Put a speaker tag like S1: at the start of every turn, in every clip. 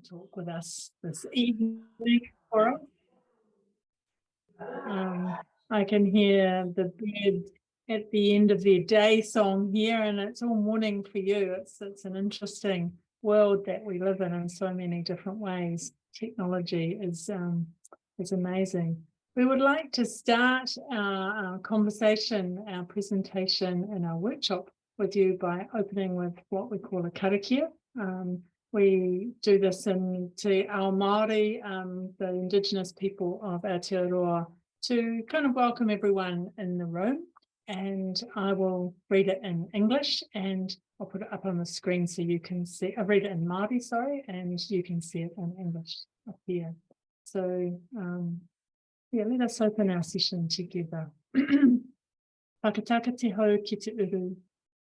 S1: Talk with us this evening for us. I can hear the birds at the end of their day song here, and it's all morning for you. It's an interesting world that we live in so many different ways. Technology is amazing. We would like to start our conversation, our presentation, and our workshop with you by opening with what we call a karakia. We do this in Te Ao Māori, the Indigenous people of Aotearoa, to kind of welcome everyone in the room. And I will read it in English and I'll put it up on the screen so you can see. I read it in Māori, sorry, and you can see it in English up here. So, yeah, let us open our session together. Whakataka te hau ki te uru,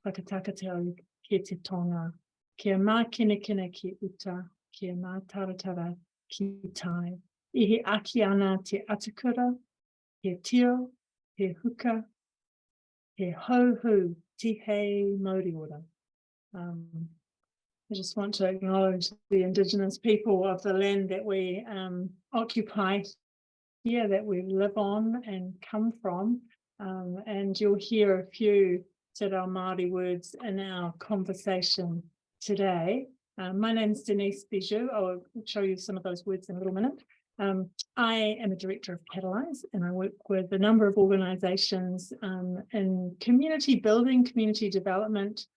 S1: whakataka te hau ki te tonga. Kia mā kene ki uta, kia mā taratara ki tai. Ihi aki ana te atakura, he tio, he huka, he hauhu, ti hei mauri ora. I just want to acknowledge the Indigenous people of the land that we occupy here, that we live on and come from. And you'll hear a few Te Reo Māori words in our conversation today. My name's Denise Bijou. I'll show you some of those words in a little minute. I am a director of Catalyse, and I work with a number of organisations in community building, community development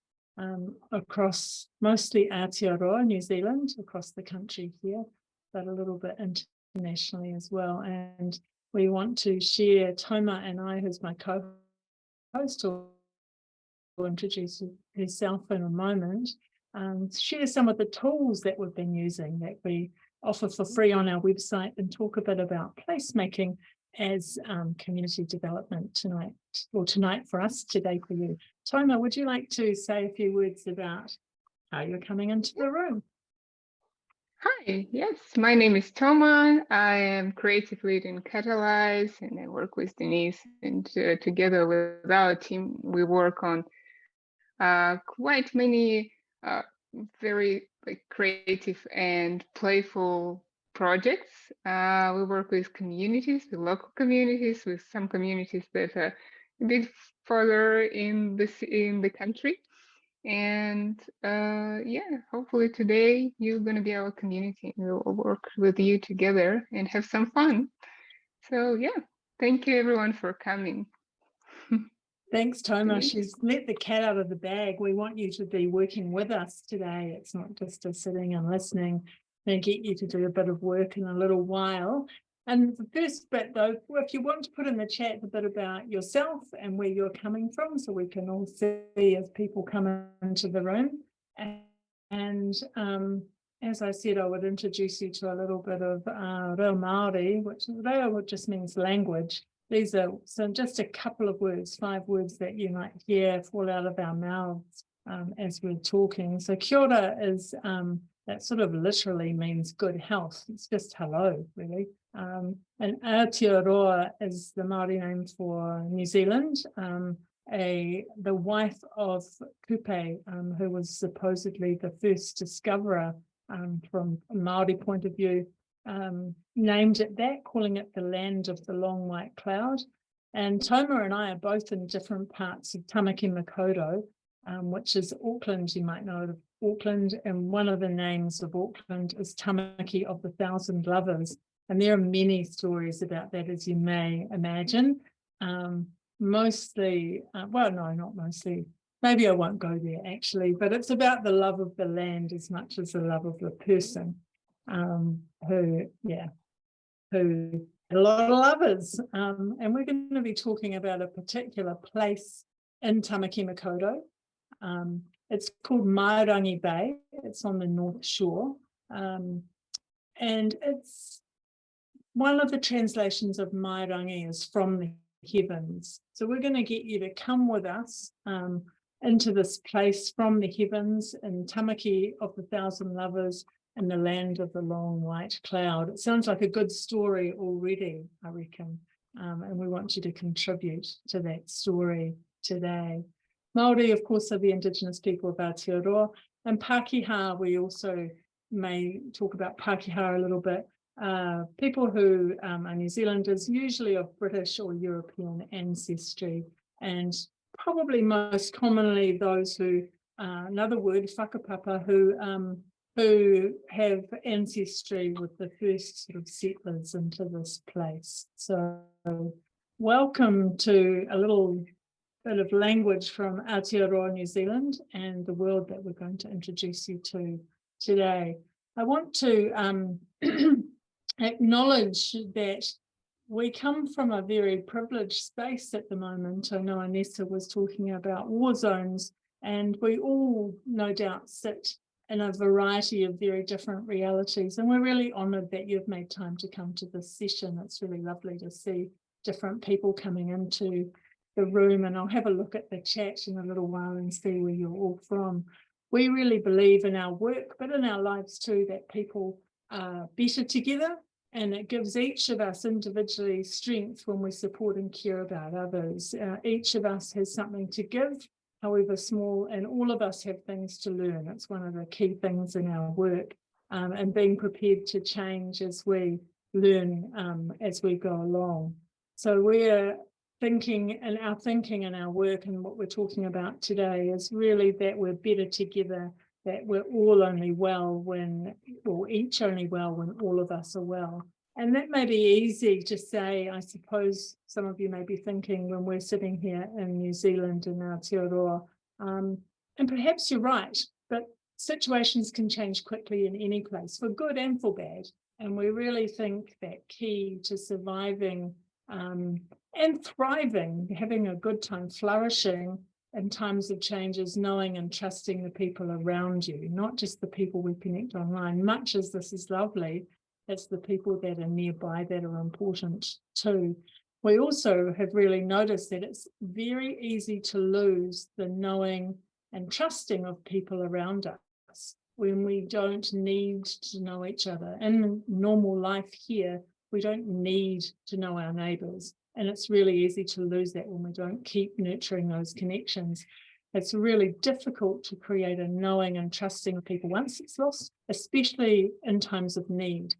S1: across mostly Aotearoa, New Zealand, across the country here, but a little bit internationally as well. And we want to share, Toma and I, who's my co-host, will introduce herself in a moment, share some of the tools that we've been using that we offer for free on our website, and talk a bit about placemaking as community development tonight for us, today for you. Toma, would you like to say a few words about how you're coming into the room?
S2: Hi, yes, my name is Toma. I am creative lead in Catalyse, and I work with Denise, and together with our team, we work on quite many very creative and playful projects. We work with communities, with local communities, with some communities that are a bit further in the country. And yeah, hopefully today you're going to be our community. We'll work with you together and have some fun. So yeah, thank you everyone for coming.
S1: Thanks, Toma. She's let the cat out of the bag. We want you to be working with us today. It's not just a sitting and listening. We're going to get you to do a bit of work in a little while. And the first bit, though, if you want to put in the chat a bit about yourself and where you're coming from, so we can all see as people come into the room. And as I said, I would introduce you to a little bit of Reo Māori, which Reo just means language. These are just a couple of words, 5 words that you might hear fall out of our mouths as we're talking. So kia ora is, that sort of literally means good health. It's just hello, really. And Aotearoa is the Māori name for New Zealand. The wife of Kupe, who was supposedly the first discoverer from a Māori point of view, named it that, calling it the land of the long white cloud. And Toma and I are both in different parts of Tamaki Makaurau, which is Auckland. You might know of Auckland, and one of the names of Auckland is Tamaki of the Thousand Lovers. And there are many stories about that, as you may imagine. Mostly, well, no, not mostly. Maybe I won't go there, actually, but it's about the love of the land as much as the love of the person who a lot of lovers. And we're going to be talking about a particular place in Tamaki Makaurau. It's called Meringue Bay. It's on the North Shore. And it's one of the translations of Mairangi is from the heavens. So we're going to get you to come with us into this place from the heavens in Tamaki of the Thousand Lovers in the land of the long white cloud. It sounds like a good story already, I reckon. And we want you to contribute to that story today. Māori, of course, are the Indigenous people of Aotearoa, and Pākehā, we also may talk about Pākehā a little bit. People who are New Zealanders, usually of British or European ancestry, and probably most commonly those who, another word, whakapapa, who have ancestry with the first sort of settlers into this place. So welcome to a little bit of language from Aotearoa, New Zealand, and the world that we're going to introduce you to today. I want to acknowledge that we come from a very privileged space at the moment. I know Anessa was talking about war zones, and we all no doubt sit in a variety of very different realities. And we're really honoured that you've made time to come to this session. It's really lovely to see different people coming into the room, and I'll have a look at the chat in a little while and see where you're all from. We really believe in our work, but in our lives too, that people are better together, and it gives each of us individually strength when we support and care about others. Each of us has something to give, however small, and all of us have things to learn. It's one of the key things in our work, and being prepared to change as we learn as we go along. So we're thinking and our work and what we're talking about today is really that we're better together, that we're all only well when, or each only well when all of us are well. And that may be easy to say, I suppose some of you may be thinking when we're sitting here in New Zealand in Aotearoa, and perhaps you're right, but situations can change quickly in any place, for good and for bad. And we really think that key to surviving and thriving, having a good time, flourishing in times of changes, knowing and trusting the people around you, not just the people we connect online. Much as this is lovely, it's the people that are nearby that are important too. We also have really noticed that it's very easy to lose the knowing and trusting of people around us when we don't need to know each other. In normal life here, we don't need to know our neighbours. And it's really easy to lose that when we don't keep nurturing those connections. It's really difficult to create a knowing and trusting of people once it's lost, especially in times of need.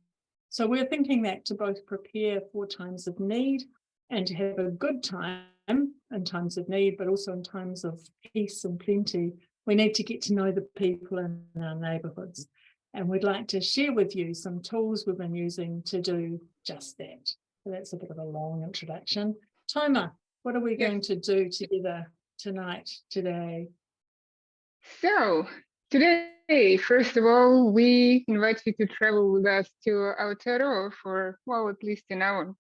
S1: So we're thinking that to both prepare for times of need and to have a good time in times of need, but also in times of peace and plenty, we need to get to know the people in our neighbourhoods. And we'd like to share with you some tools we've been using to do just that. So that's a bit of a long introduction. Toma, what are we going to do together today?
S2: So today, first of all, we invite you to travel with us to Aotearoa for, well, at least an hour,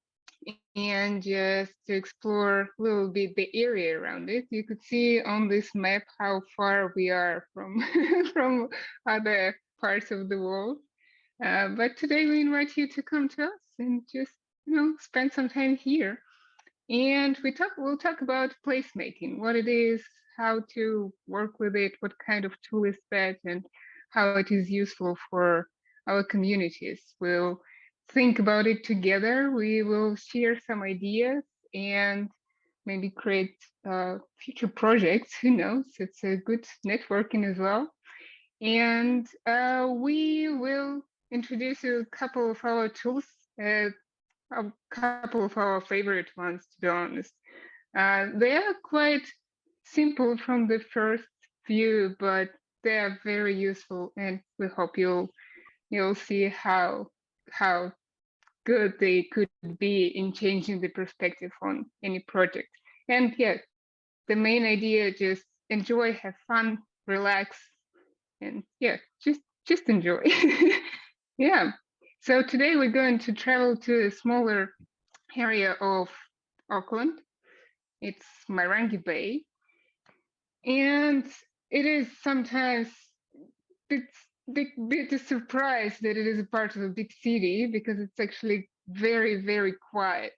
S2: and just to explore a little bit the area around it. You could see on this map how far we are from from other parts of the world. But today we invite you to come to us and just, spend some time here. And we'll talk about placemaking, what it is, how to work with it, what kind of tool is that, and how it is useful for our communities. We'll think about it together. We will share some ideas and maybe create future projects. Who knows? It's a good networking as well. And we will introduce you a couple of our tools, a couple of our favorite ones, to be honest. They are quite simple from the first view, but they are very useful, and we hope you'll see how good they could be in changing the perspective on any project. And yeah, the main idea, just enjoy, have fun, relax, and yeah, just enjoy. Yeah. So today we're going to travel to a smaller area of Auckland. It's Meringue Bay. And it is sometimes it's bit surprised that it is a part of a big city because it's actually very, very quiet.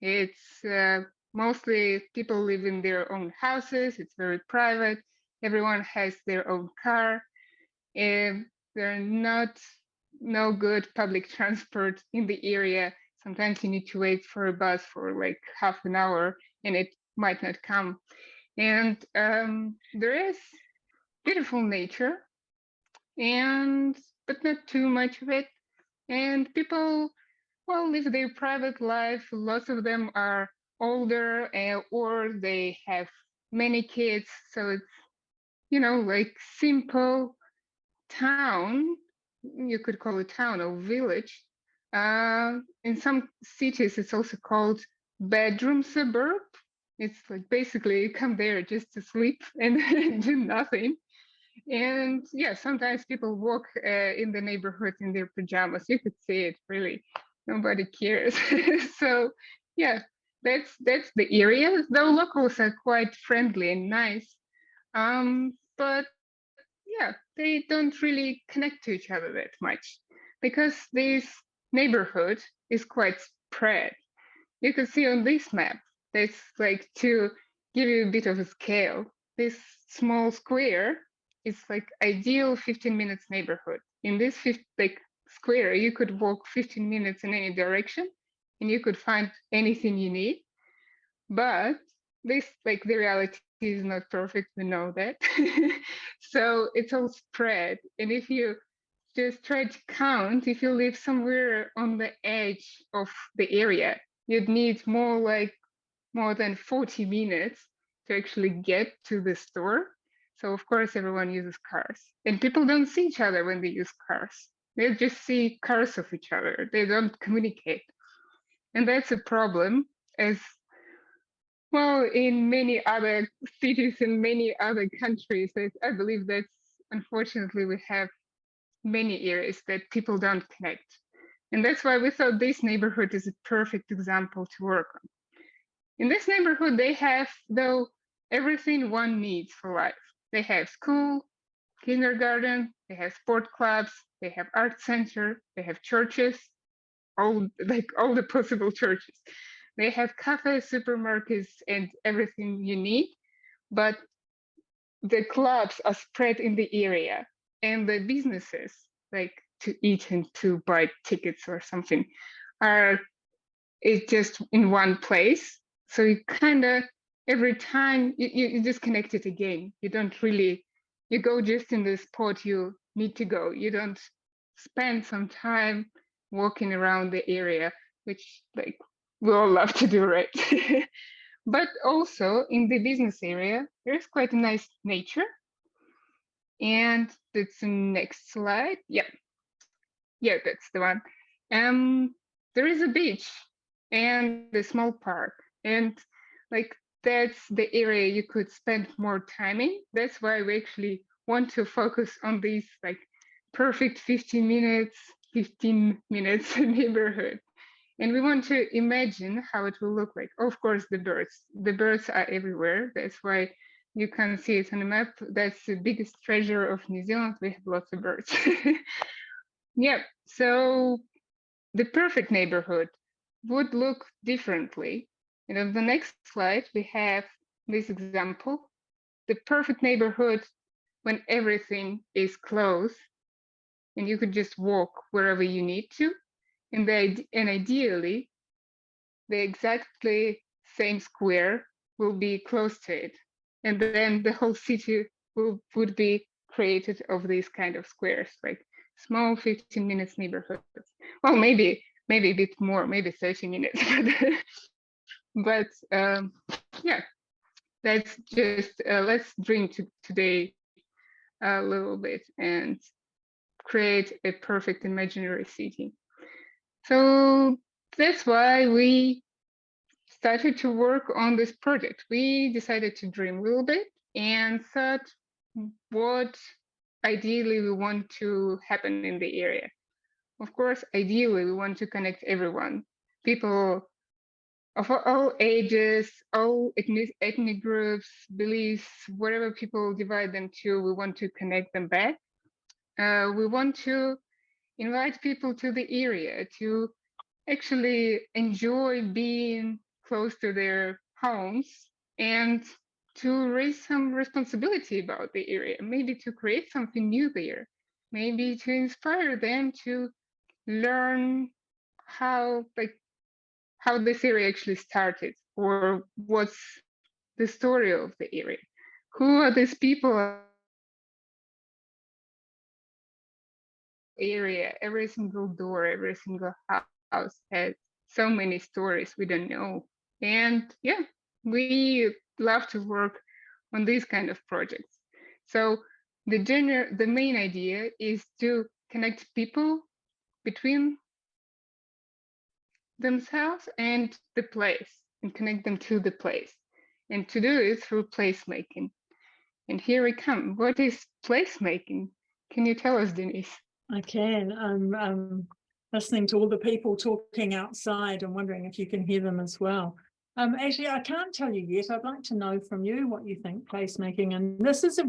S2: It's mostly people live in their own houses. It's very private. Everyone has their own car. And there are no good public transport in the area. Sometimes you need to wait for a bus for like half an hour and it might not come. And there is beautiful nature, and but not too much of it. And people, well, live their private life. Lots of them are older, or they have many kids. So it's, like simple town. You could call it town or village. In some cities, it's also called bedroom suburb. It's like basically you come there just to sleep and do nothing. And yeah, sometimes people walk in the neighborhood in their pajamas. You could see it, really. Nobody cares. So yeah, that's the area. Though locals are quite friendly and nice, but yeah, they don't really connect to each other that much because this neighborhood is quite spread. You can see on this map, that's like to give you a bit of a scale. This small square is like ideal 15 minutes neighborhood. In this square, you could walk 15 minutes in any direction and you could find anything you need. But this, like, the reality is not perfect. We know that. So it's all spread. And if you just try to count, if you live somewhere on the edge of the area, you'd need more than 40 minutes to actually get to the store. So of course everyone uses cars. And people don't see each other when they use cars. They just see cars of each other. They don't communicate. And that's a problem, as well, in many other cities in many other countries. I believe that unfortunately we have many areas that people don't connect. And that's why we thought this neighborhood is a perfect example to work on. In this neighborhood, they have, though, everything one needs for life. They have school, kindergarten, they have sport clubs, they have art center, they have churches, all the possible churches. They have cafes, supermarkets, and everything you need. But the clubs are spread in the area, and the businesses, like to eat and to buy tickets or something, are it's just in one place. So you kind of every time you disconnect it again. You don't really, you go just in the spot you need to go. You don't spend some time walking around the area, which like we all love to do, right? But also in the business area, there's quite a nice nature. And that's the next slide. Yeah, that's the one. There is a beach and a small park, and like that's the area you could spend more time in. That's why we actually want to focus on this like perfect 15 minutes neighborhood. And we want to imagine how it will look like. Of course, the birds are everywhere. That's why you can see it on the map. That's the biggest treasure of New Zealand. We have lots of birds. Yeah, so the perfect neighborhood would look differently. And on the next slide, we have this example. The perfect neighborhood when everything is close and you could just walk wherever you need to. And ideally, the exactly same square will be close to it. And then the whole city would be created of these kind of squares, like small 15 minutes neighborhoods. Well, maybe a bit more, maybe 30 minutes. But yeah, that's just let's dream today a little bit and create a perfect imaginary city. So that's why we started to work on this project. We decided to dream a little bit and thought what ideally we want to happen in the area. Of course, ideally we want to connect everyone. People of all ages, all ethnic groups, beliefs, whatever people divide them to, we want to connect them back. We want to invite people to the area to actually enjoy being close to their homes and to raise some responsibility about the area, maybe to create something new there, maybe to inspire them to learn how this area actually started, or what's the story of the area. Who are these people area? Every single door, every single house has so many stories we don't know. And yeah, we love to work on these kind of projects. So the main idea is to connect people between themselves and the place, and connect them to the place, and to do it through placemaking. And here we come. What is placemaking? Can you tell us, Denise?
S1: I can. I'm listening to all the people talking outside and wondering if you can hear them as well. Actually, I can't tell you yet. I'd like to know from you what you think placemaking. And this is a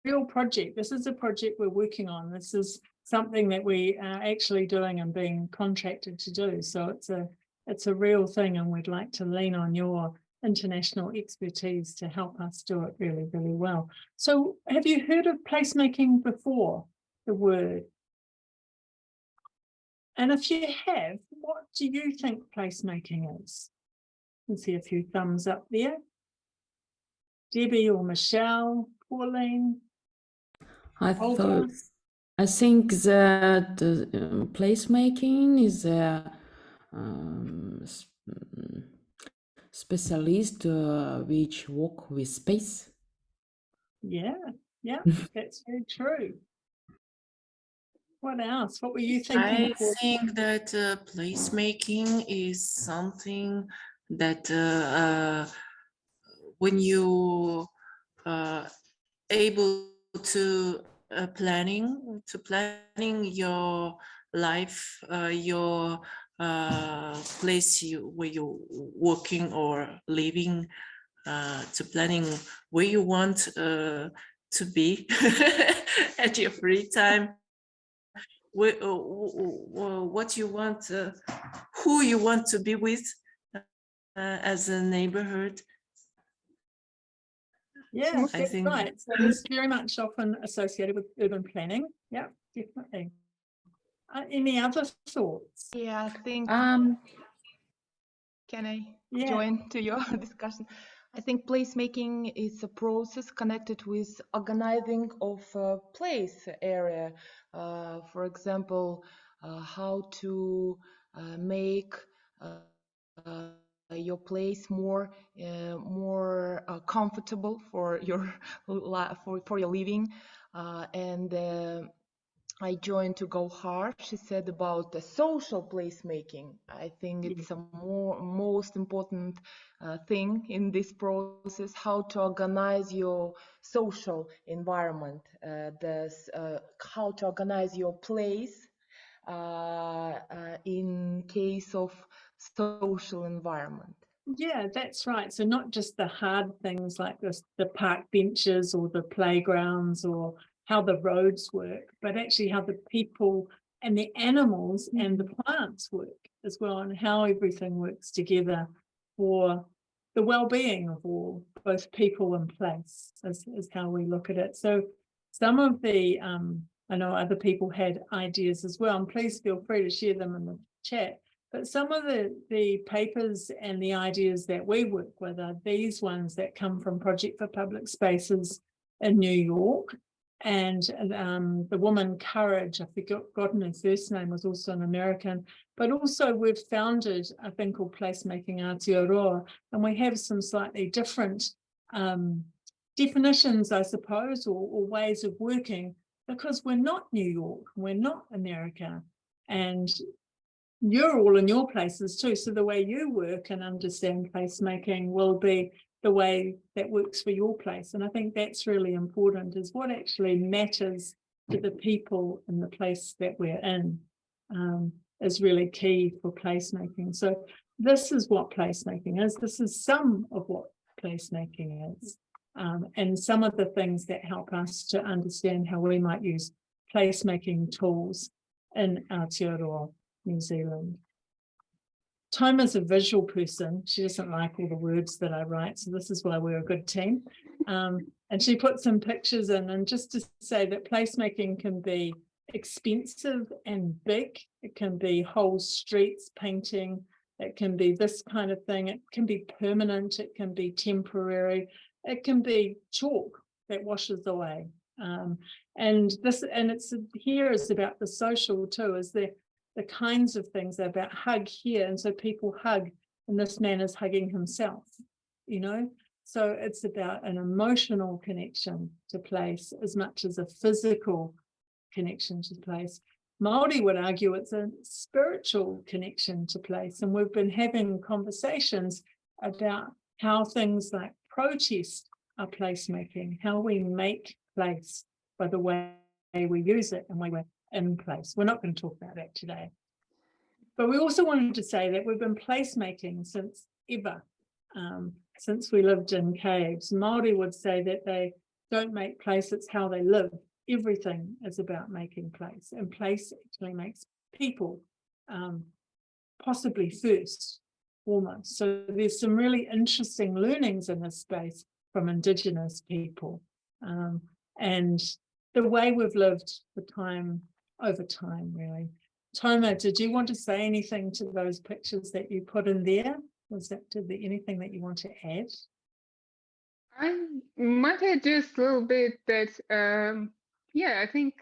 S1: real project. This is a project we're working on. This is something that we are actually doing and being contracted to do. So it's a real thing, and we'd like to lean on your international expertise to help us do it really, really well. So have you heard of placemaking before, the word? And if you have, what do you think placemaking is? You can see a few thumbs up there. Debbie or Michelle, Pauline?
S3: I think that placemaking is a specialist which work with space.
S1: Yeah, that's very true. What else? What were you thinking?
S4: I think that placemaking is something that when you able to planning your life, your place where you're working or living, to planning where you want to be at your free time, what you want, who you want to be with as a neighborhood.
S1: Yeah, I think right. So it's very much often associated with urban planning. Yeah, definitely. Any other thoughts?
S5: Yeah, I think. Can I join to your discussion? I think placemaking is a process connected with organizing of a place area. For example, how to make your place more comfortable for your for your living, and I joined to go hard. She said about the social placemaking. I think it's a most important thing in this process, how to organize your social environment, how to organize your place in case of social environment.
S1: Yeah, that's right. So not just the hard things like this, the park benches or the playgrounds or how the roads work, but actually how the people and the animals and the plants work as well, and how everything works together for the well-being of all, both people and place, is how we look at it. So some of the, I know other people had ideas as well, and please feel free to share them in the chat. But some of the papers and the ideas that we work with are these ones that come from Project for Public Spaces in New York. And the woman Courage, I forgotten her first name, was also an American. But also we've founded a thing called Placemaking Aotearoa, and we have some slightly different definitions, I suppose, or ways of working, because we're not New York, we're not America. And you're all in your places too. So the way you work and understand placemaking will be the way that works for your place. And I think that's really important, is what actually matters to the people in the place that we're in is really key for placemaking. So this is what placemaking is. This is some of what placemaking is. And some of the things that help us to understand how we might use placemaking tools in Aotearoa, New Zealand. Toma's a visual person. She doesn't like all the words that I write, so this is why we're a good team. And she put some pictures in, and just to say that placemaking can be expensive and big. It can be whole streets painting. It can be this kind of thing. It can be permanent. It can be temporary. It can be chalk that washes away. And it's here is about the social too, is the kinds of things that are about hug here. And so people hug, and this man is hugging himself, you know? So it's about an emotional connection to place as much as a physical connection to place. Māori would argue it's a spiritual connection to place. And we've been having conversations about how things like protest are placemaking, how we make place by the way we use it and way we're in place. We're not going to talk about that today. But we also wanted to say that we've been placemaking since ever, since we lived in caves. Māori would say that they don't make place, it's how they live. Everything is about making place, and place actually makes people, possibly first, foremost. So there's some really interesting learnings in this space from Indigenous people, and the way we've lived for time over time, really. Toma, did you want to say anything to those pictures that you put in there? Did there anything that you want to add?
S2: I might add just a little bit that, yeah, I think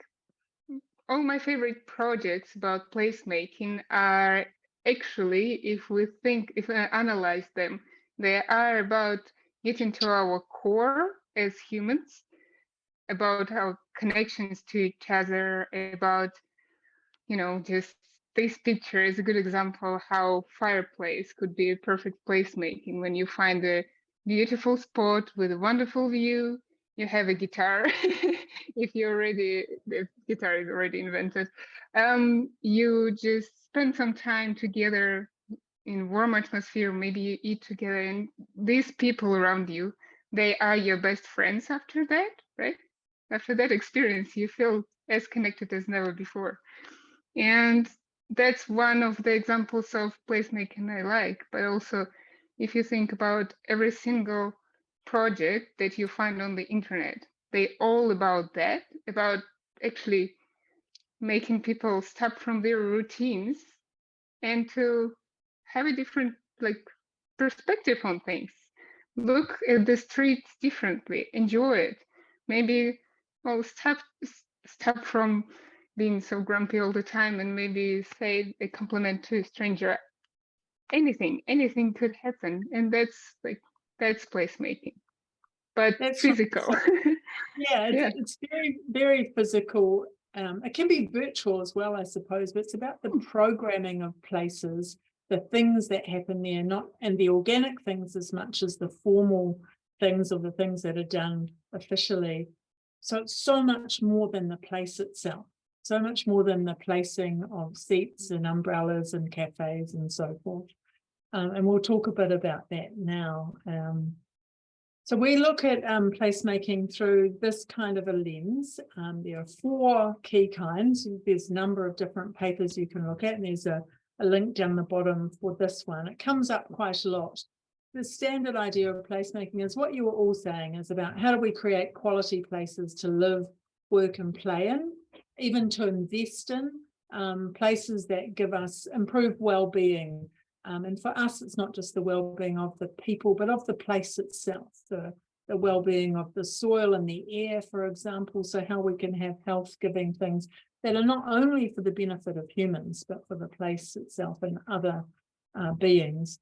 S2: all my favorite projects about placemaking are actually, if we analyze them, they are about getting to our core as humans, about our connections to each other, about, you know, just this picture is a good example how fireplace could be a perfect placemaking. When you find a beautiful spot with a wonderful view, you have a guitar. If the guitar is already invented, you just spend some time together in warm atmosphere. Maybe you eat together, and these people around you, they are your best friends after that, right? After that experience, you feel as connected as never before. And that's one of the examples of placemaking I like. But also, if you think about every single project that you find on the internet, they all about that, about actually making people stop from their routines and to have a different perspective on things. Look at the streets differently, enjoy it. Maybe stop from being so grumpy all the time, and maybe say a compliment to a stranger. Anything could happen, and that's placemaking, but
S1: That's
S2: physical.
S1: right. Yeah, it's very, very physical. It can be virtual as well, I suppose, but it's about the programming of places, the things that happen there, and the organic things as much as the formal things or the things that are done officially. So it's so much more than the place itself, so much more than the placing of seats and umbrellas and cafes and so forth. And we'll talk a bit about that now. So we look at placemaking through this kind of a lens. There are 4 key kinds. There's a number of different papers you can look at, and there's a link down the bottom for this one. It comes up quite a lot. The standard idea of placemaking is what you were all saying, is about how do we create quality places to live, work and play in, even to invest in, places that give us improved well-being. And for us, it's not just the well-being of the people, but of the place itself, the well-being of the soil and the air, for example. So how we can have health-giving things that are not only for the benefit of humans, but for the place itself and other beings.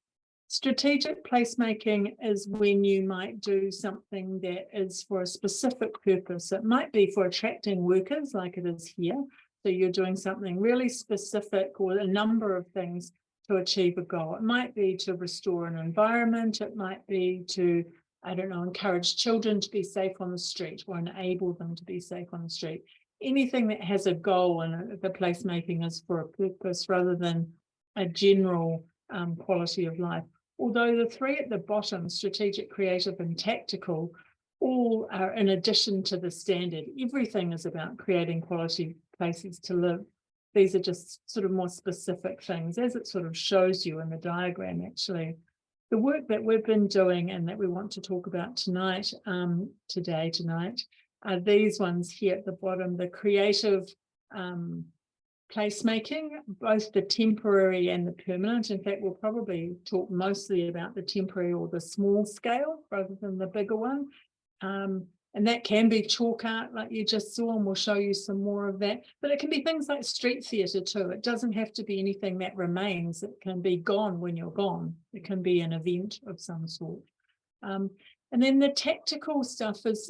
S1: Strategic placemaking is when you might do something that is for a specific purpose. It might be for attracting workers like it is here. So you're doing something really specific, or a number of things to achieve a goal. It might be to restore an environment. It might be to, I don't know, encourage children to be safe on the street or enable them to be safe on the street. Anything that has a goal, and the placemaking is for a purpose rather than a general quality of life. Although the three at the bottom, strategic, creative, and tactical, all are in addition to the standard. Everything is about creating quality places to live. These are just sort of more specific things, as it sort of shows you in the diagram, actually. The work that we've been doing and that we want to talk about tonight, tonight, are these ones here at the bottom, the creative placemaking, both the temporary and the permanent. In fact, we'll probably talk mostly about the temporary or the small scale rather than the bigger one. And that can be chalk art like you just saw, and we'll show you some more of that. But it can be things like street theatre too. It doesn't have to be anything that remains. It can be gone when you're gone. It can be an event of some sort. And then the tactical stuff is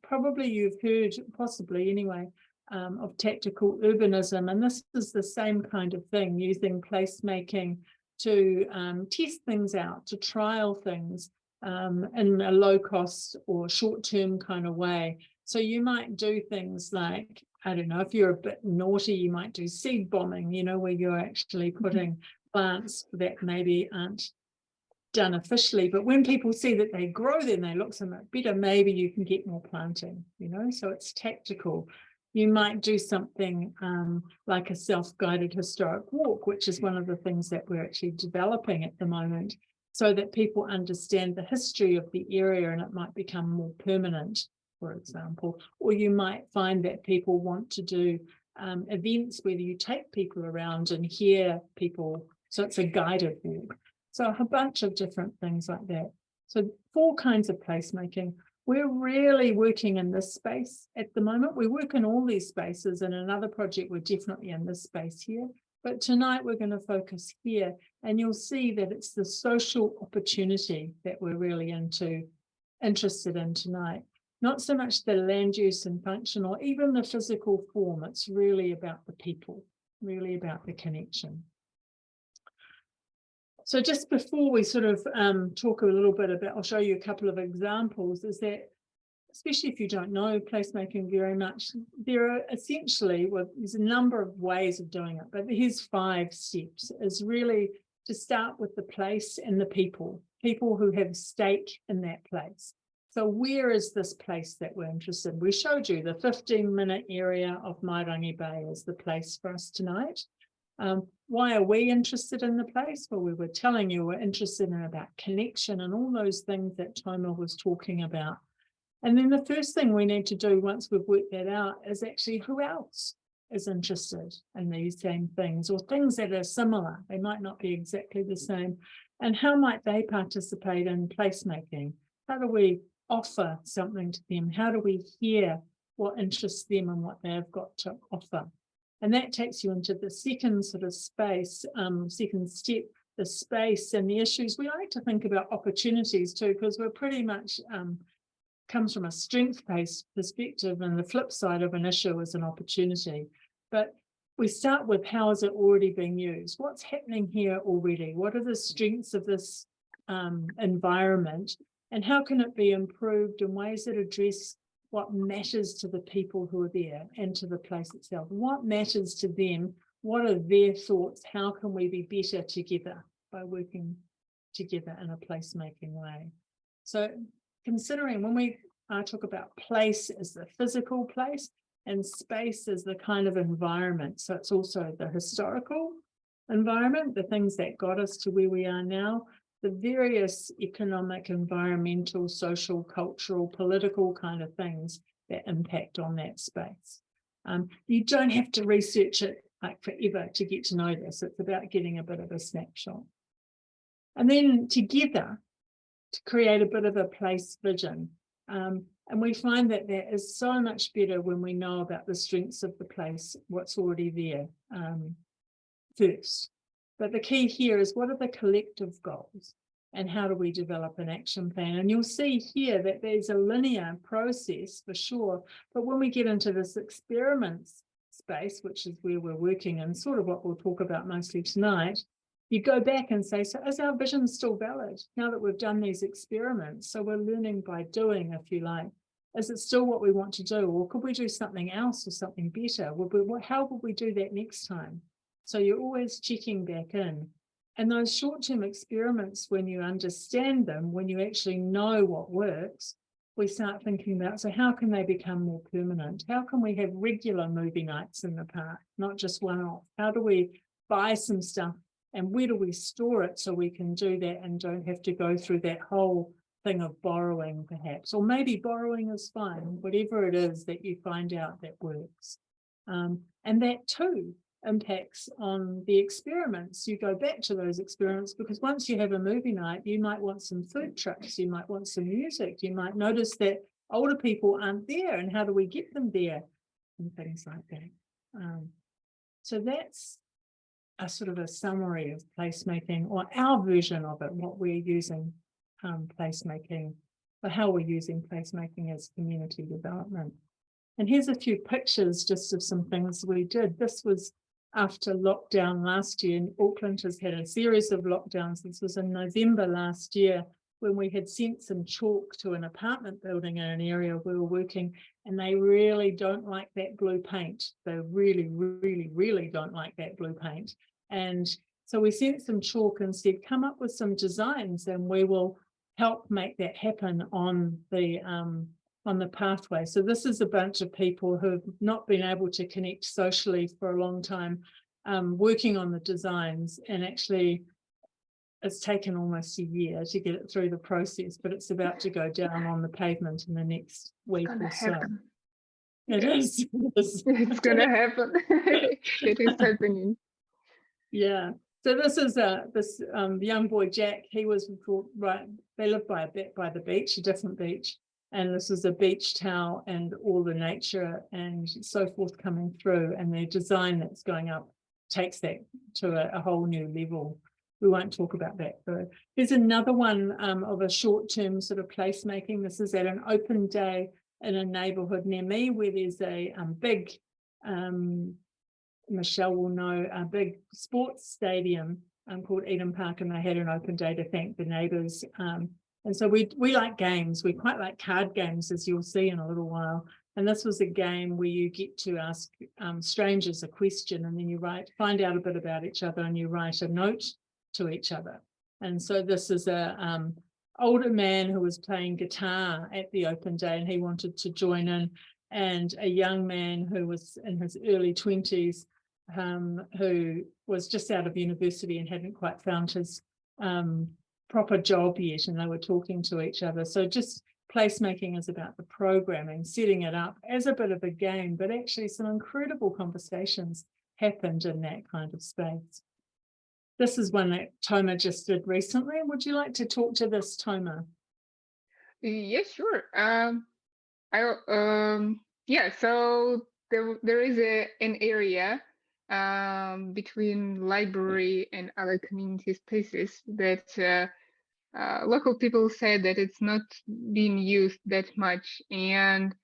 S1: probably you've heard, possibly anyway, of tactical urbanism. And this is the same kind of thing, using placemaking to test things out, to trial things in a low cost or short-term kind of way. So you might do things like, I don't know, if you're a bit naughty, you might do seed bombing, you know, where you're actually putting plants that maybe aren't done officially, but when people see that they grow, then they look so much better, maybe you can get more planting, you know, so it's tactical. You might do something like a self-guided historic walk, which is one of the things that we're actually developing at the moment, so that people understand the history of the area and it might become more permanent, for example. Or you might find that people want to do events where you take people around and hear people, so it's a guided walk. So a bunch of different things like that. So 4 kinds of placemaking. We're really working in this space at the moment. We work in all these spaces. In another project, we're definitely in this space here. But tonight we're going to focus here, and you'll see that it's the social opportunity that we're really interested in tonight. Not so much the land use and function or even the physical form. It's really about the people, really about the connection. So just before we sort of talk a little bit about, I'll show you a couple of examples, is that, especially if you don't know placemaking very much, there are essentially, well, there's a number of ways of doing it, but here's 5 steps, is really to start with the place and the people who have stake in that place. So where is this place that we're interested in? We showed you the 15-minute area of Meringue Bay as the place for us tonight. Why are we interested in the place? Well, we were telling you we're interested in about connection and all those things that Toma was talking about. And then the first thing we need to do once we've worked that out is actually who else is interested in these same things or things that are similar. They might not be exactly the same. And how might they participate in placemaking? How do we offer something to them? How do we hear what interests them and what they've got to offer? And that takes you into the second sort of space, second step, the space and the issues. We like to think about opportunities too, because we're pretty much comes from a strength-based perspective, and the flip side of an issue is an opportunity. But we start with how is it already being used? What's happening here already? What are the strengths of this environment? And how can it be improved in ways that address what matters to the people who are there and to the place itself? What matters to them? What are their thoughts? How can we be better together by working together in a placemaking way? So considering when we talk about place as the physical place and space as the kind of environment, so it's also the historical environment, the things that got us to where we are now, the various economic, environmental, social, cultural, political kind of things that impact on that space. You don't have to research it like forever to get to know this. It's about getting a bit of a snapshot. And then together to create a bit of a place vision. And we find that that is so much better when we know about the strengths of the place, what's already there first. But the key here is what are the collective goals and how do we develop an action plan? And you'll see here that there's a linear process for sure. But when we get into this experiments space, which is where we're working and sort of what we'll talk about mostly tonight, you go back and say, so is our vision still valid now that we've done these experiments? So we're learning by doing, if you like. Is it still what we want to do? Or could we do something else or something better? How would we do that next time? So you're always checking back in. And those short-term experiments, when you understand them, when you actually know what works, we start thinking about, so how can they become more permanent? How can we have regular movie nights in the park, not just one-off? How do we buy some stuff and where do we store it so we can do that and don't have to go through that whole thing of borrowing perhaps, or maybe borrowing is fine, whatever it is that you find out that works. And that too impacts on the experiments. You go back to those experiments because once you have a movie night, you might want some food trucks, you might want some music, you might notice that older people aren't there and how do we get them there and things like that. So that's a sort of a summary of placemaking, or our version of it, what we're using placemaking, or how we're using placemaking as community development. And here's a few pictures just of some things we did. This was after lockdown last year, and Auckland has had a series of lockdowns. This was in November last year when we had sent some chalk to an apartment building in an area we were working, and they really don't like that blue paint. They really, really, really don't like that blue paint. And so we sent some chalk and said, come up with some designs and we will help make that happen on the pathway. So this is a bunch of people who have not been able to connect socially for a long time, working on the designs, and actually it's taken almost a year to get it through the process, but it's about to go down on the pavement in the next week or so. It is.
S2: It's gonna happen. It is happening.
S1: Yeah. So this is this young boy Jack. He was right. They live by the beach, a different beach, and this is a beach towel and all the nature and so forth coming through. And the design that's going up takes that to a whole new level. We won't talk about that though. There's another one of a short-term sort of placemaking. This is at an open day in a neighbourhood near me where there's a big. Michelle will know, a big sports stadium called Eden Park, and they had an open day to thank the neighbours. And so we like games. We quite like card games, as you'll see in a little while. And this was a game where you get to ask strangers a question, and then you find out a bit about each other, and you write a note to each other. And so this is a older man who was playing guitar at the open day, and he wanted to join in, and a young man who was in his early 20s, who was just out of university and hadn't quite found his proper job yet, and they were talking to each other. So just placemaking is about the programming, setting it up as a bit of a game, but actually some incredible conversations happened in that kind of space. This is one that Toma just did recently. Would you like to talk to this, Toma?
S2: Yes, sure. Yeah, so there is an area between library and other community spaces that local people said that it's not being used that much, and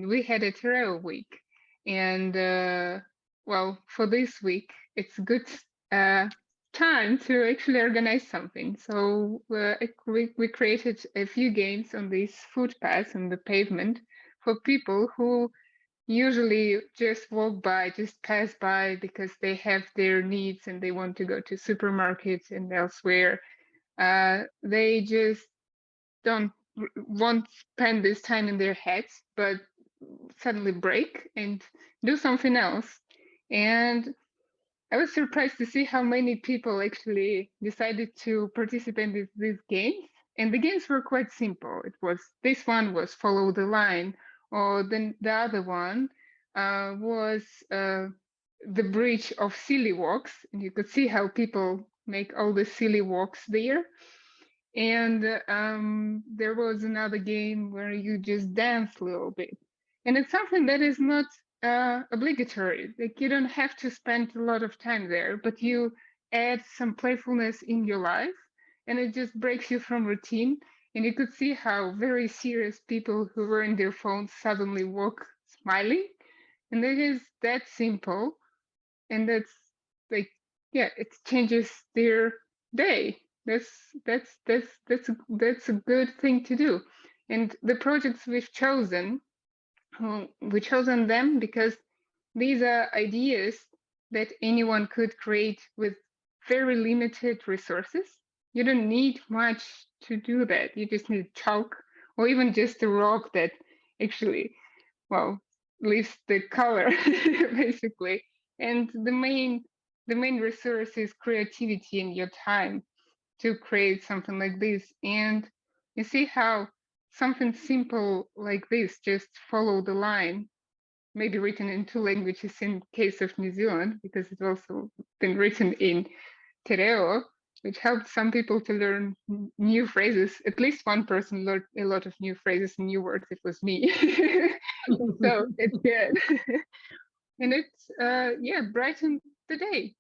S2: we had a trail week, and well, for this week it's good time to actually organize something. So we created a few games on these footpaths on the pavement for people who usually just walk by, just pass by because they have their needs and they want to go to supermarkets and elsewhere. They just won't spend this time in their heads, but suddenly break and do something else. And I was surprised to see how many people actually decided to participate in these games. And the games were quite simple. This one was follow the line, or then the other one was the bridge of silly walks. And you could see how people make all the silly walks there. And there was another game where you just dance a little bit. And it's something that is not obligatory. Like, you don't have to spend a lot of time there, but you add some playfulness in your life, and it just breaks you from routine. And you could see how very serious people who were in their phones suddenly walk smiling. And it is that simple, and that's like, yeah, it changes their day. That's a good thing to do. And the projects we've chosen them because these are ideas that anyone could create with very limited resources. You don't need much to do that. You just need chalk or even just a rock that actually, well, leaves the color basically. And the main resource is creativity and your time to create something like this. And you see how something simple like this, just follow the line, maybe written in 2 languages in case of New Zealand, because it's also been written in Te Reo, which helped some people to learn new phrases. At least one person learned a lot of new phrases and new words. It was me. So it's good. And it's, yeah, brightened the day.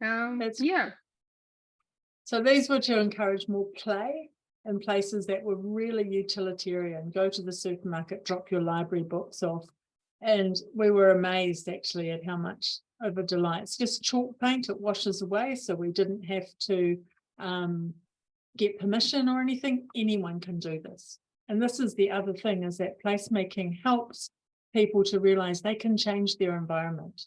S2: Yeah.
S1: So these were to encourage more play in places that were really utilitarian. Go to the supermarket, drop your library books off. And we were amazed actually at how much of a delight. It's just chalk paint, it washes away. So we didn't have to get permission or anything. Anyone can do this. And this is the other thing, is that placemaking helps people to realize they can change their environment.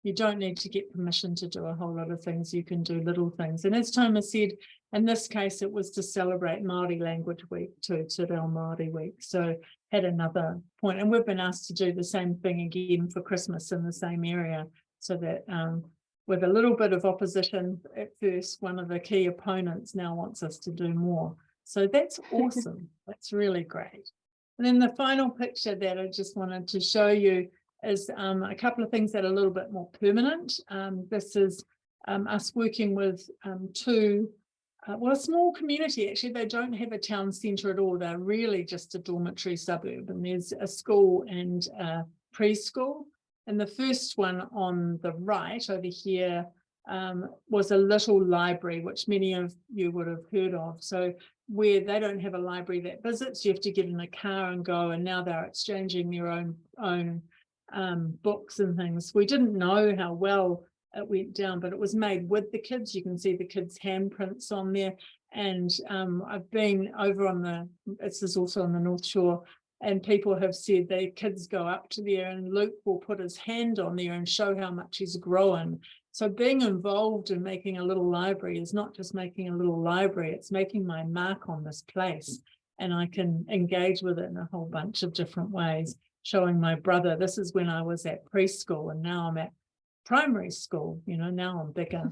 S1: You don't need to get permission to do a whole lot of things. You can do little things. And as Thomas said, in this case, it was to celebrate Māori Language Week too, Te Reo Māori Week. So had another point. And we've been asked to do the same thing again for Christmas in the same area, so that with a little bit of opposition at first, one of the key opponents now wants us to do more. So that's awesome. That's really great. And then the final picture that I just wanted to show you is a couple of things that are a little bit more permanent. This is us working with a small community. Actually, they don't have a town centre at all. They're really just a dormitory suburb, and there's a school and a preschool. And the first one on the right over here was a little library, which many of you would have heard of. So where they don't have a library that visits, you have to get in a car and go, and now they're exchanging their own books and things. We didn't know how well it went down, but it was made with the kids. You can see the kids' handprints on there. And I've been over this is also on the North Shore, and people have said their kids go up to there and Luke will put his hand on there and show how much he's grown. So being involved in making a little library is not just making a little library, it's making my mark on this place. And I can engage with it in a whole bunch of different ways, showing my brother, this is when I was at preschool and now I'm at primary school, now I'm bigger.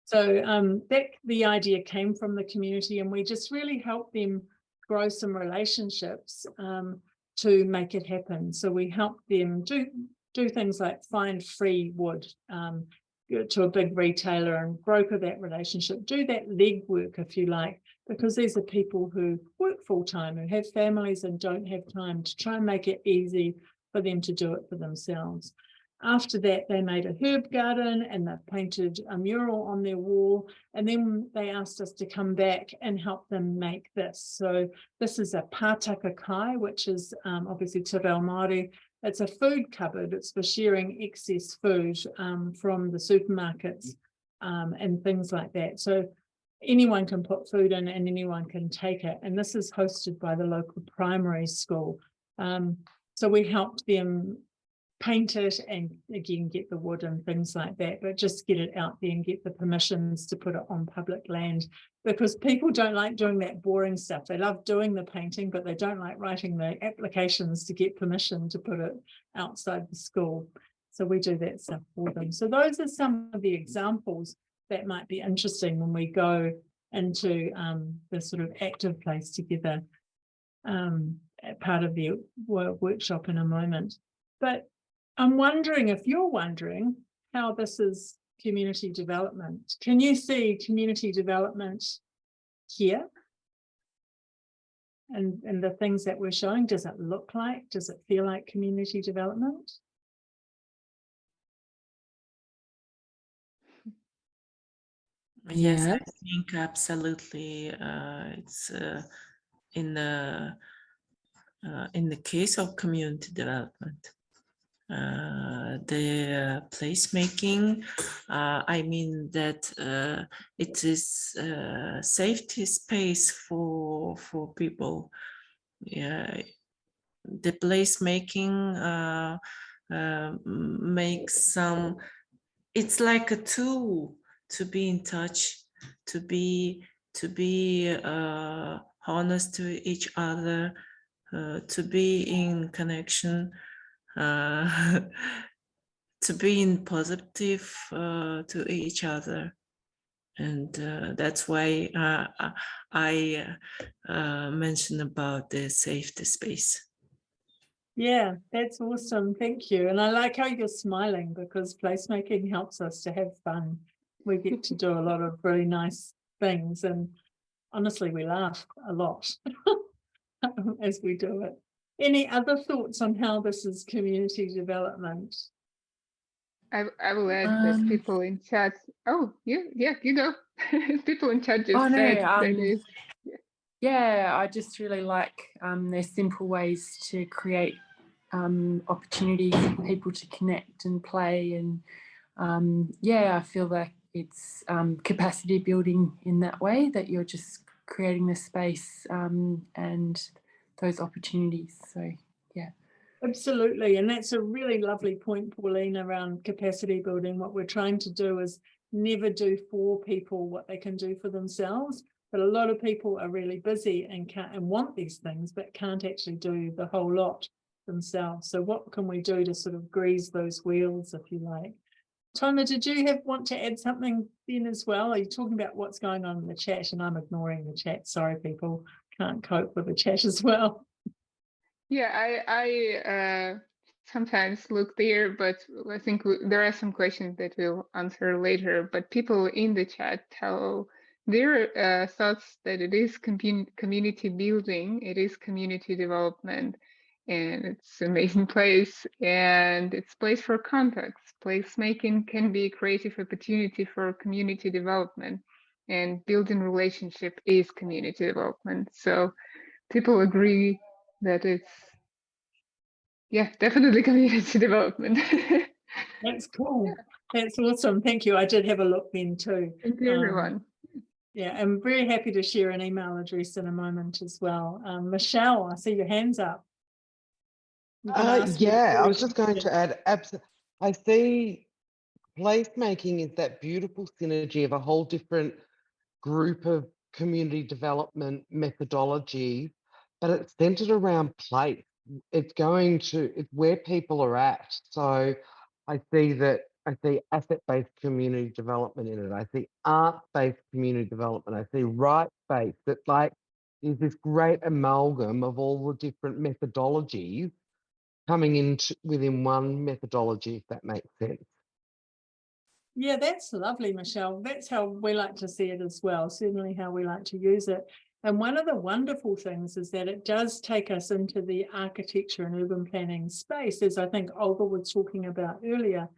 S1: So the idea came from the community, and we just really helped them grow some relationships to make it happen. So we helped them do things like find free wood to a big retailer and broker that relationship, do that legwork, if you like, because these are people who work full-time, who have families and don't have time, to try and make it easy for them to do it for themselves. After that, they made a herb garden and they painted a mural on their wall. And then they asked us to come back and help them make this. So this is a pātaka kai, which is obviously Te Reo Māori. It's a food cupboard. It's for sharing excess food from the supermarkets and things like that. So anyone can put food in and anyone can take it. And this is hosted by the local primary school. So we helped them paint it and again get the wood and things like that, but just get it out there and get the permissions to put it on public land, because people don't like doing that boring stuff. They love doing the painting, but they don't like writing the applications to get permission to put it outside the school. So we do that stuff for them. So those are some of the examples that might be interesting when we go into the sort of active place together part of the workshop in a moment. But I'm wondering if you're wondering how this is community development. Can you see community development here? And the things that we're showing, does it look like, does it feel like community development?
S4: Yes,
S3: Yeah.
S4: I think absolutely. It's in the case of community development. The placemaking, I mean that it is a safety space for people. Yeah, the placemaking makes some. It's like a tool to be in touch, to be honest to each other, to be in connection, to be in positive to each other. And that's why I mentioned about the safety space.
S1: Yeah, that's awesome. Thank you. And I like how you're smiling, because placemaking helps us to have fun. We get to do a lot of really nice things, and honestly, we laugh a lot as we do it. Any other thoughts on how this is community development?
S2: I will add that people in chat. Oh, you go. People in chat just said that is.
S6: Yeah, I just really like there's simple ways to create opportunities for people to connect and play, and yeah, I feel like it's capacity building in that way, that you're just creating the space and those opportunities. So yeah.
S1: Absolutely. And that's a really lovely point, Pauline, around capacity building. What we're trying to do is never do for people what they can do for themselves. But a lot of people are really busy and can't and want these things, but can't actually do the whole lot themselves. So what can we do to sort of grease those wheels, if you like? Toma, did you want to add something then as well? Are you talking about what's going on in the chat? And I'm ignoring the chat. Sorry, people, can't cope with the chat as well.
S2: Yeah, I sometimes look there, but I think there are some questions that we'll answer later. But people in the chat tell their thoughts that it is community building, it is community development, and it's an amazing place, and it's place for context. Placemaking can be a creative opportunity for community development, and building relationship is community development. So people agree that it's, yeah, definitely community development.
S1: That's cool. That's awesome. Thank you. I did have a look then too.
S2: Thank you, everyone.
S1: Yeah, I'm very happy to share an email address in a moment as well. Michelle, I see your hands up.
S7: Yeah, I was just going to add, I see placemaking is that beautiful synergy of a whole different group of community development methodology, but it's centered around place. It's where people are at. So I see asset-based community development in it. I see art-based community development. I see right-based. It's like there's this great amalgam of all the different methodologies coming in within one methodology, if that makes sense.
S1: Yeah, that's lovely, Michelle. That's how we like to see it as well, certainly how we like to use it. And one of the wonderful things is that it does take us into the architecture and urban planning space, as I think Olga was talking about earlier.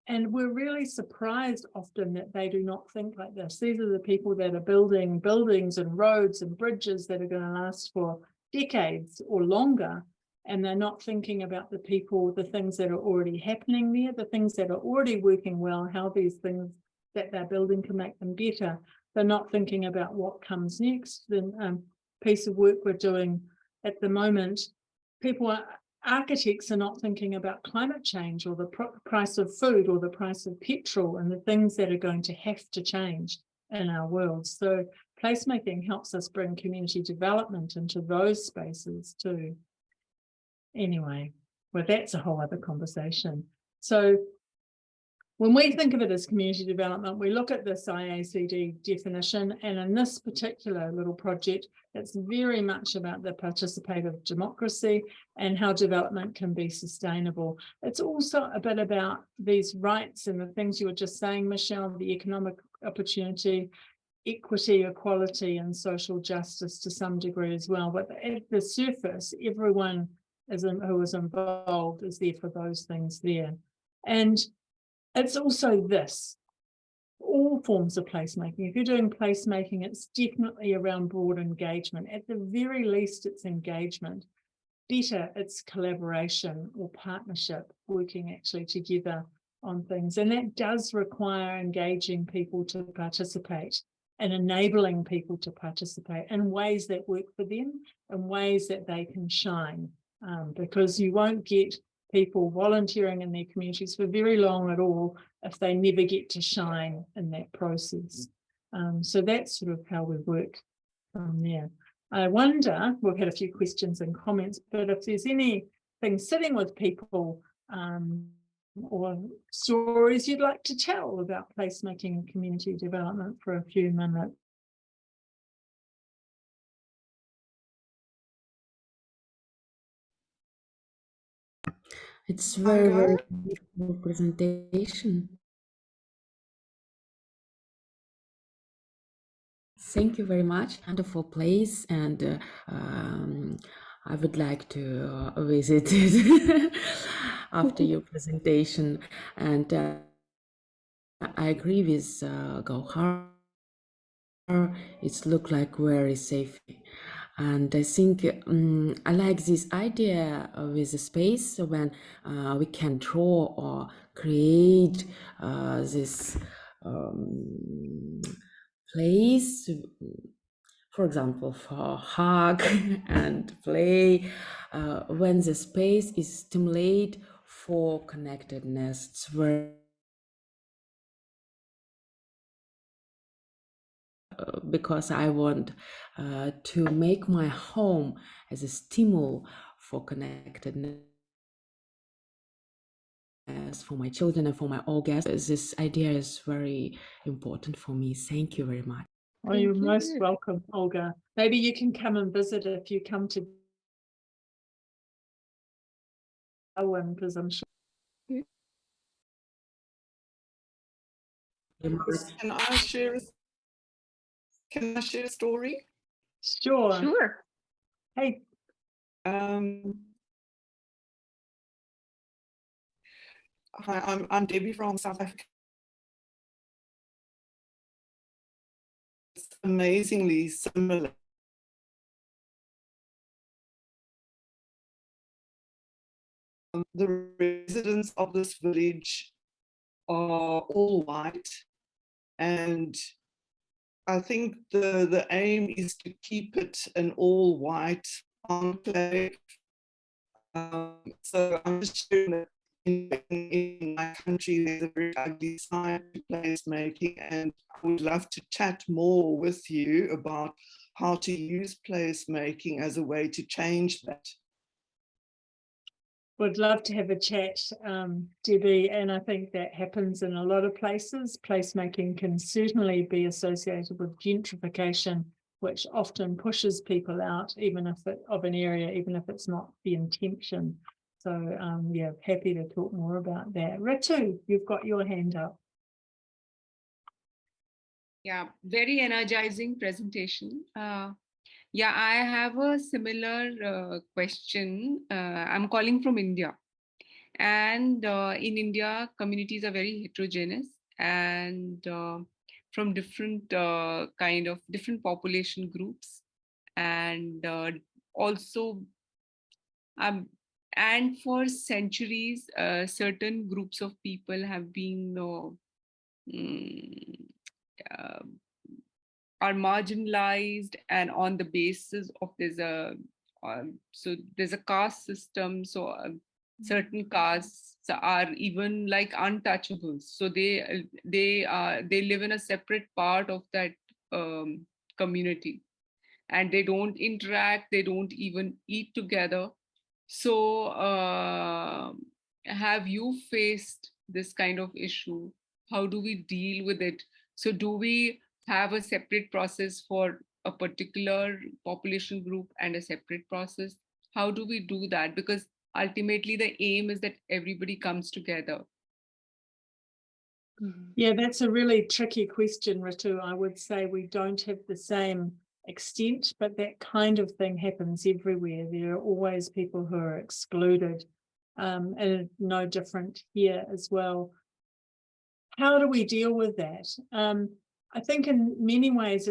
S1: And we're really surprised often that they do not think like this. These are the people that are building buildings and roads and bridges that are going to last for decades or longer. And they're not thinking about the people, the things that are already happening there, the things that are already working well, how these things that they're building can make them better. They're not thinking about what comes next. The piece of work we're doing at the moment, architects are not thinking about climate change or the price of food or the price of petrol and the things that are going to have to change in our world. So placemaking helps us bring community development into those spaces too. Anyway, well, that's a whole other conversation. So when we think of it as community development, we look at this IACD definition, and in this particular little project, it's very much about the participative democracy and how development can be sustainable. It's also a bit about these rights and the things you were just saying, Michelle, the economic opportunity, equity, equality, and social justice to some degree as well. But at the surface, everyone who is involved is there for those things there. And it's also this, all forms of placemaking. If you're doing placemaking, it's definitely around broad engagement. At the very least, it's engagement. Better, it's collaboration or partnership, working actually together on things. And that does require engaging people to participate and enabling people to participate in ways that work for them and ways that they can shine. Because you won't get people volunteering in their communities for very long at all if they never get to shine in that process. So that's sort of how we work from there. I wonder, we've had a few questions and comments, but if there's anything sitting with people or stories you'd like to tell about placemaking and community development for a few minutes.
S3: It's very, very beautiful presentation. Thank you very much. Wonderful place, and I would like to visit it after your presentation. And I agree with Gauhar. It's look like very safe. And I think I like this idea with the space when we can draw or create this place, for example, for hug and play, when the space is stimulate for connectedness. It's very because I want to make my home as a stimul for connectedness for my children and for my all guests. This idea is very important for me. Thank you very much.
S1: Well, you're most welcome, Olga. Maybe you can come and visit if you come to Owen, because I'm sure.
S8: Can I share a story?
S1: Sure.
S2: Sure.
S1: Hey.
S8: Hi, I'm Debbie from South Africa. It's amazingly similar. The residents of this village are all white, and I think the aim is to keep it an all white enclave. So I'm just sharing that in my country there's a very ugly side to placemaking, and I would love to chat more with you about how to use placemaking as a way to change that.
S1: Would love to have a chat, Debbie, and I think that happens in a lot of places. Placemaking can certainly be associated with gentrification, which often pushes people out, even if of an area, even if it's not the intention. So yeah, happy to talk more about that. Ritu, you've got your hand up.
S9: Yeah, very energizing presentation. Yeah, I have a similar question. I'm calling from India. And in India, communities are very heterogeneous and from different different population groups. And also, and for centuries, certain groups of people have been are marginalized, and on the basis of there's a caste system. So certain castes are even like untouchables. So they live in a separate part of that community, and they don't interact. They don't even eat together. So have you faced this kind of issue? How do we deal with it? So do we have a separate process for a particular population group and a separate process? How do we do that? Because ultimately the aim is that everybody comes together.
S1: Yeah, that's a really tricky question, Ritu. I would say we don't have the same extent, but that kind of thing happens everywhere. There are always people who are excluded, and no different here as well. How do we deal with that? I think in many ways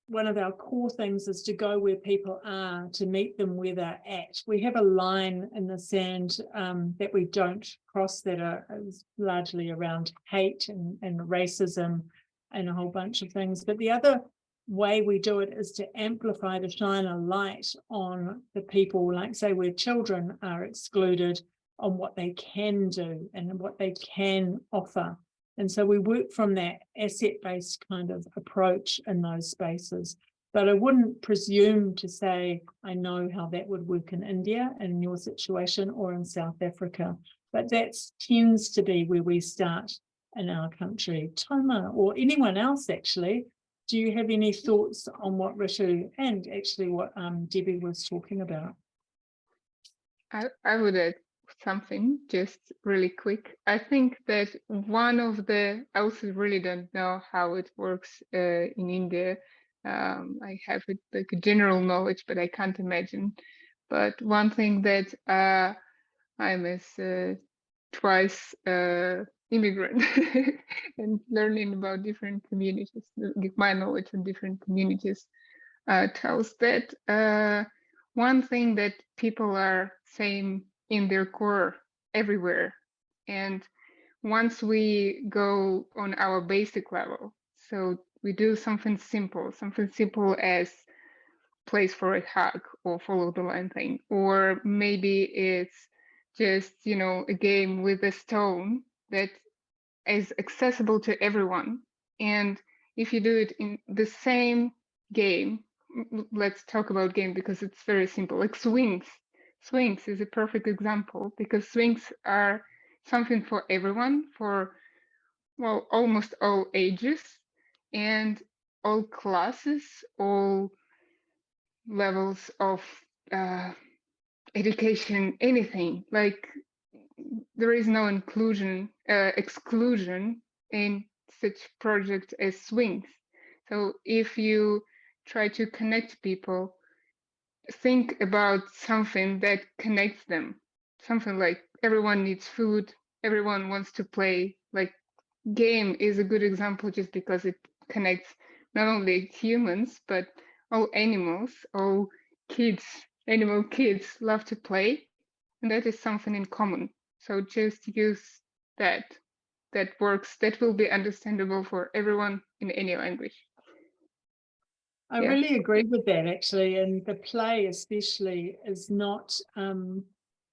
S1: one of our core things is to go where people are, to meet them where they're at. We have a line in the sand that we don't cross that is largely around hate and racism and a whole bunch of things. But the other way we do it is to amplify, to shine a light on the people, like say where children are excluded, on what they can do and what they can offer. And so we work from that asset-based kind of approach in those spaces. But I wouldn't presume to say, I know how that would work in India in your situation or in South Africa. But that tends to be where we start in our country. Toma, or anyone else actually, do you have any thoughts on what Ritu and actually what Debbie was talking about?
S2: I would add something just really quick. I think that I also really don't know how it works in India. I have it like a general knowledge, but I can't imagine. But one thing that I'm as twice immigrant and learning about different communities, give my knowledge on different communities, tells that one thing that people are saying in their core everywhere. And once we go on our basic level, so we do something simple as place for a hug or follow the line thing, or maybe it's just, a game with a stone that is accessible to everyone. And if you do it in the same game, let's talk about game because it's very simple, like swings. Swings is a perfect example because swings are something for everyone, for, well, almost all ages and all classes, all levels of education, anything. Like there is no exclusion in such projects as swings. So if you try to connect people, think about something that connects them. Something like everyone needs food, everyone wants to play. Like game is a good example just because it connects not only humans, but all animals, all kids, animal kids love to play. And that is something in common. So just use that works, that will be understandable for everyone in any language.
S1: I really agree with that actually, and the play especially is not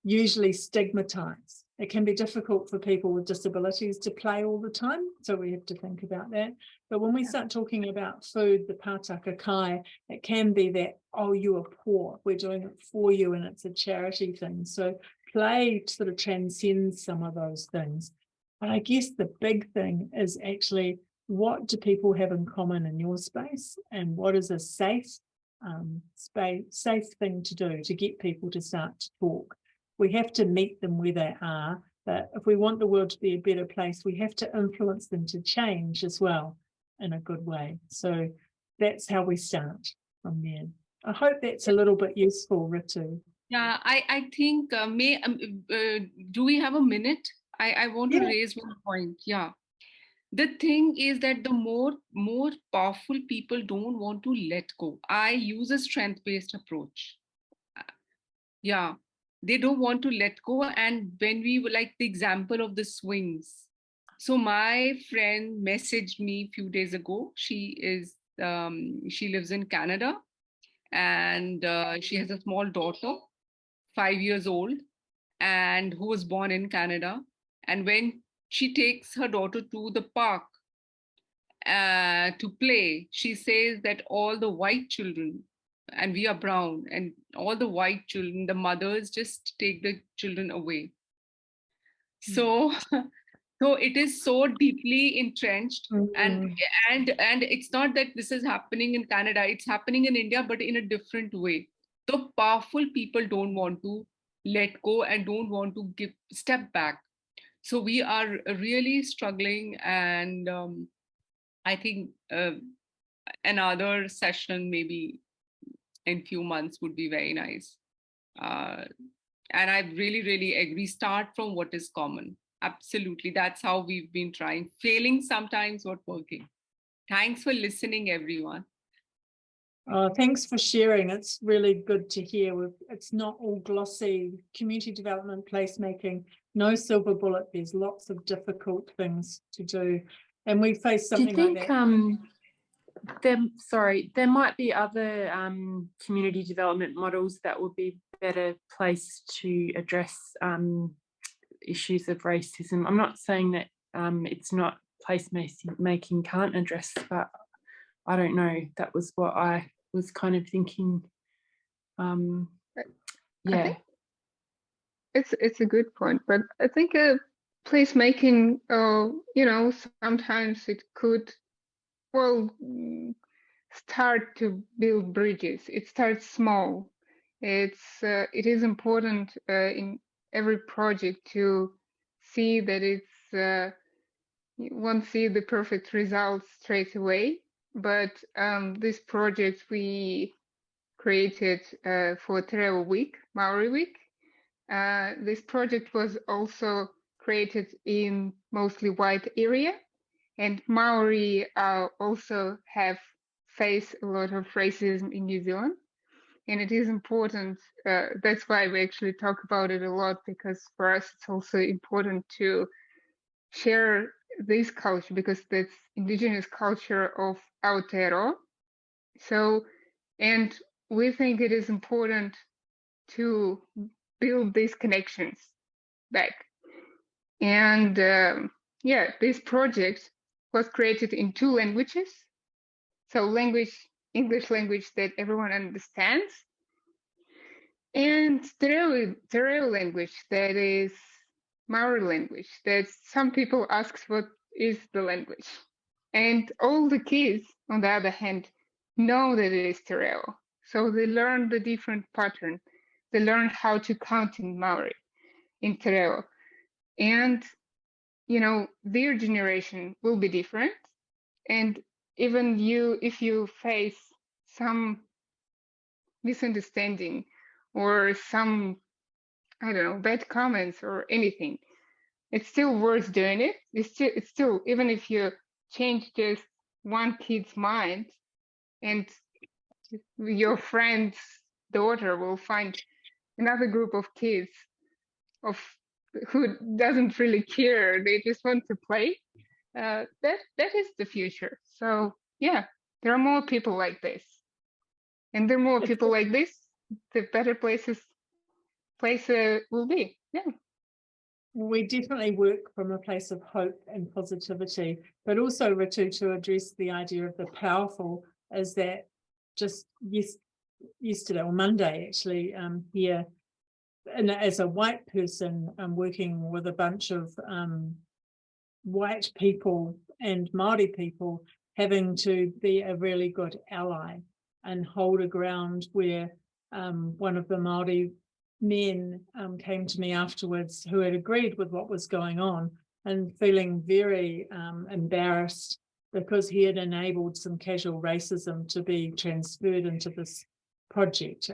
S1: usually stigmatized. It can be difficult for people with disabilities to play all the time, so we have to think about that. But when we start talking about food, the pātaka kai, it can be that, oh, you are poor, we're doing it for you and it's a charity thing. So play sort of transcends some of those things. But I guess the big thing is actually, what do people have in common in your space, and what is a safe thing to do to get people to start to talk? We have to meet them where they are, but if we want the world to be a better place, we have to influence them to change as well in a good way. So that's how we start from there. I hope that's a little bit useful, Ritu.
S9: Yeah, I think do we have a minute? I want to raise one point. Yeah. The thing is that the more powerful people don't want to let go. I use a strength-based approach. Yeah, they don't want to let go. And when we were like the example of the swings. So my friend messaged me a few days ago. She lives in Canada, and she has a small daughter, 5 years old, and who was born in Canada. And when she takes her daughter to the park to play, she says that all the white children, and we are brown, and all the white children, the mothers just take the children away. So it is so deeply entrenched. And it's not that this is happening in Canada, it's happening in India, but in a different way. The powerful people don't want to let go and don't want to step back. So we are really struggling, and I think another session maybe in few months would be very nice. And I really agree. Start from what is common. Absolutely. That's how we've been trying. Failing sometimes, but working. Thanks for listening, everyone.
S1: Thanks for sharing. It's really good to hear. It's not all glossy. Community development, placemaking, no silver bullet. There's lots of difficult things to do. And we face something like
S6: that. There might be other community development models that would be better placed to address issues of racism. I'm not saying that it's not placemaking can't address, but I don't know. That was what I was kind of thinking.
S2: I think it's a good point, but I think placemaking, you know, sometimes it could, well, start to build bridges. It starts small. It is important in every project to see that you won't see the perfect results straight away, but this project we created for Tereo Week, Maori Week. This project was also created in mostly white area, and Maori also have faced a lot of racism in New Zealand, and it is important. That's why we actually talk about it a lot, because for us it's also important to share this culture, because that's indigenous culture of Aotearoa. So, and we think it is important to build these connections back. And yeah, this project was created in 2 languages. So English language that everyone understands, and Tereo language that is Maori language that some people ask what is the language. And all the kids, on the other hand, know that it is Tereo. So they learn the different pattern. They learn how to count in Maori, in Tereo. And, you know, their generation will be different. And even if you face some misunderstanding or some, I don't know, bad comments or anything, it's still worth doing it. It's still, even if you change just one kid's mind and your friend's daughter will find another group of kids who doesn't really care, they just want to play, that is the future. So yeah, there are more people like this, and there are more people like this, the better place will be. Yeah.
S1: We definitely work from a place of hope and positivity, but also, Ritu, to address the idea of the powerful, is that just yesterday or Monday actually here, and as a white person, I'm working with a bunch of white people and Māori people, having to be a really good ally and hold a ground where one of the Māori men came to me afterwards who had agreed with what was going on and feeling very embarrassed because he had enabled some casual racism to be transferred into this project.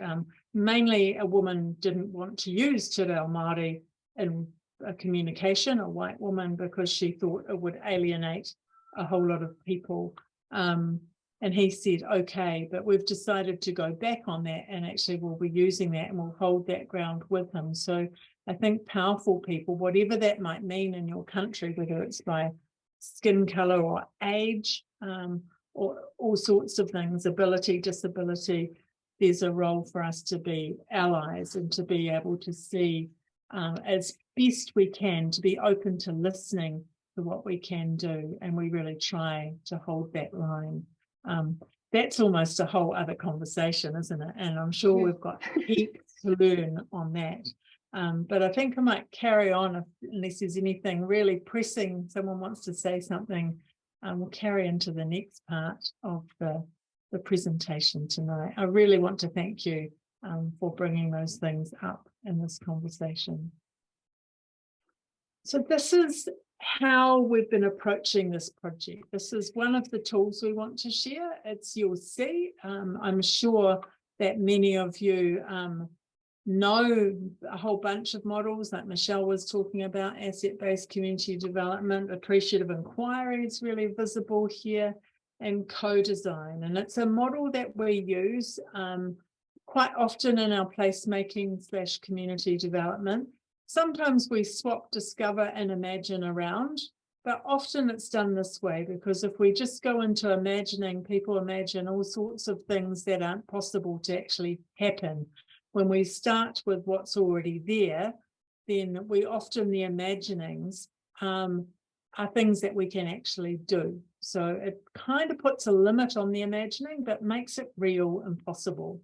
S1: Mainly a woman didn't want to use Te Reo Māori in a communication, a white woman, because she thought it would alienate a whole lot of people. And he said, okay, but we've decided to go back on that, and actually we'll be using that and we'll hold that ground with him. So I think powerful people, whatever that might mean in your country, whether it's by skin color or age, or all sorts of things, ability, disability, there's a role for us to be allies and to be able to see as best we can, to be open to listening to what we can do. And we really try to hold that line. That's almost a whole other conversation, isn't it? And I'm sure we've got heaps to learn on that. But I think I might carry on unless there's anything really pressing, someone wants to say something, we'll carry into the next part of the presentation tonight. I really want to thank you for bringing those things up in this conversation. So this is how we've been approaching this project. This is one of the tools we want to share. It's You'll See. I'm sure that many of you know a whole bunch of models, like Michelle was talking about, asset-based community development, appreciative inquiry is really visible here, and co-design. And it's a model that we use quite often in our placemaking / community development. Sometimes we swap discover and imagine around, but often it's done this way, because if we just go into imagining, people imagine all sorts of things that aren't possible to actually happen. When we start with what's already there, then we often, the imaginings are things that we can actually do. So it kind of puts a limit on the imagining, but makes it real and possible.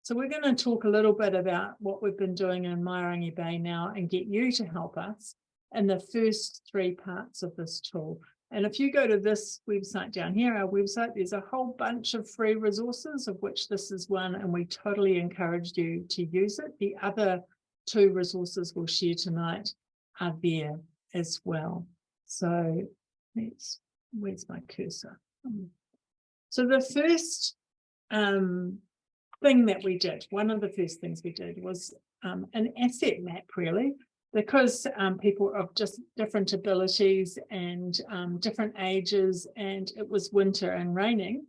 S1: So we're going to talk a little bit about what we've been doing in Meringue Bay now and get you to help us in the first 3 parts of this tool. And if you go to this website down here, our website, there's a whole bunch of free resources, of which this is one, and we totally encourage you to use it. The other 2 resources we'll share tonight are there as well. So where's my cursor? So the first thing that we did, one of the first things we did was an asset map, really, because people of just different abilities and different ages, and it was winter and raining,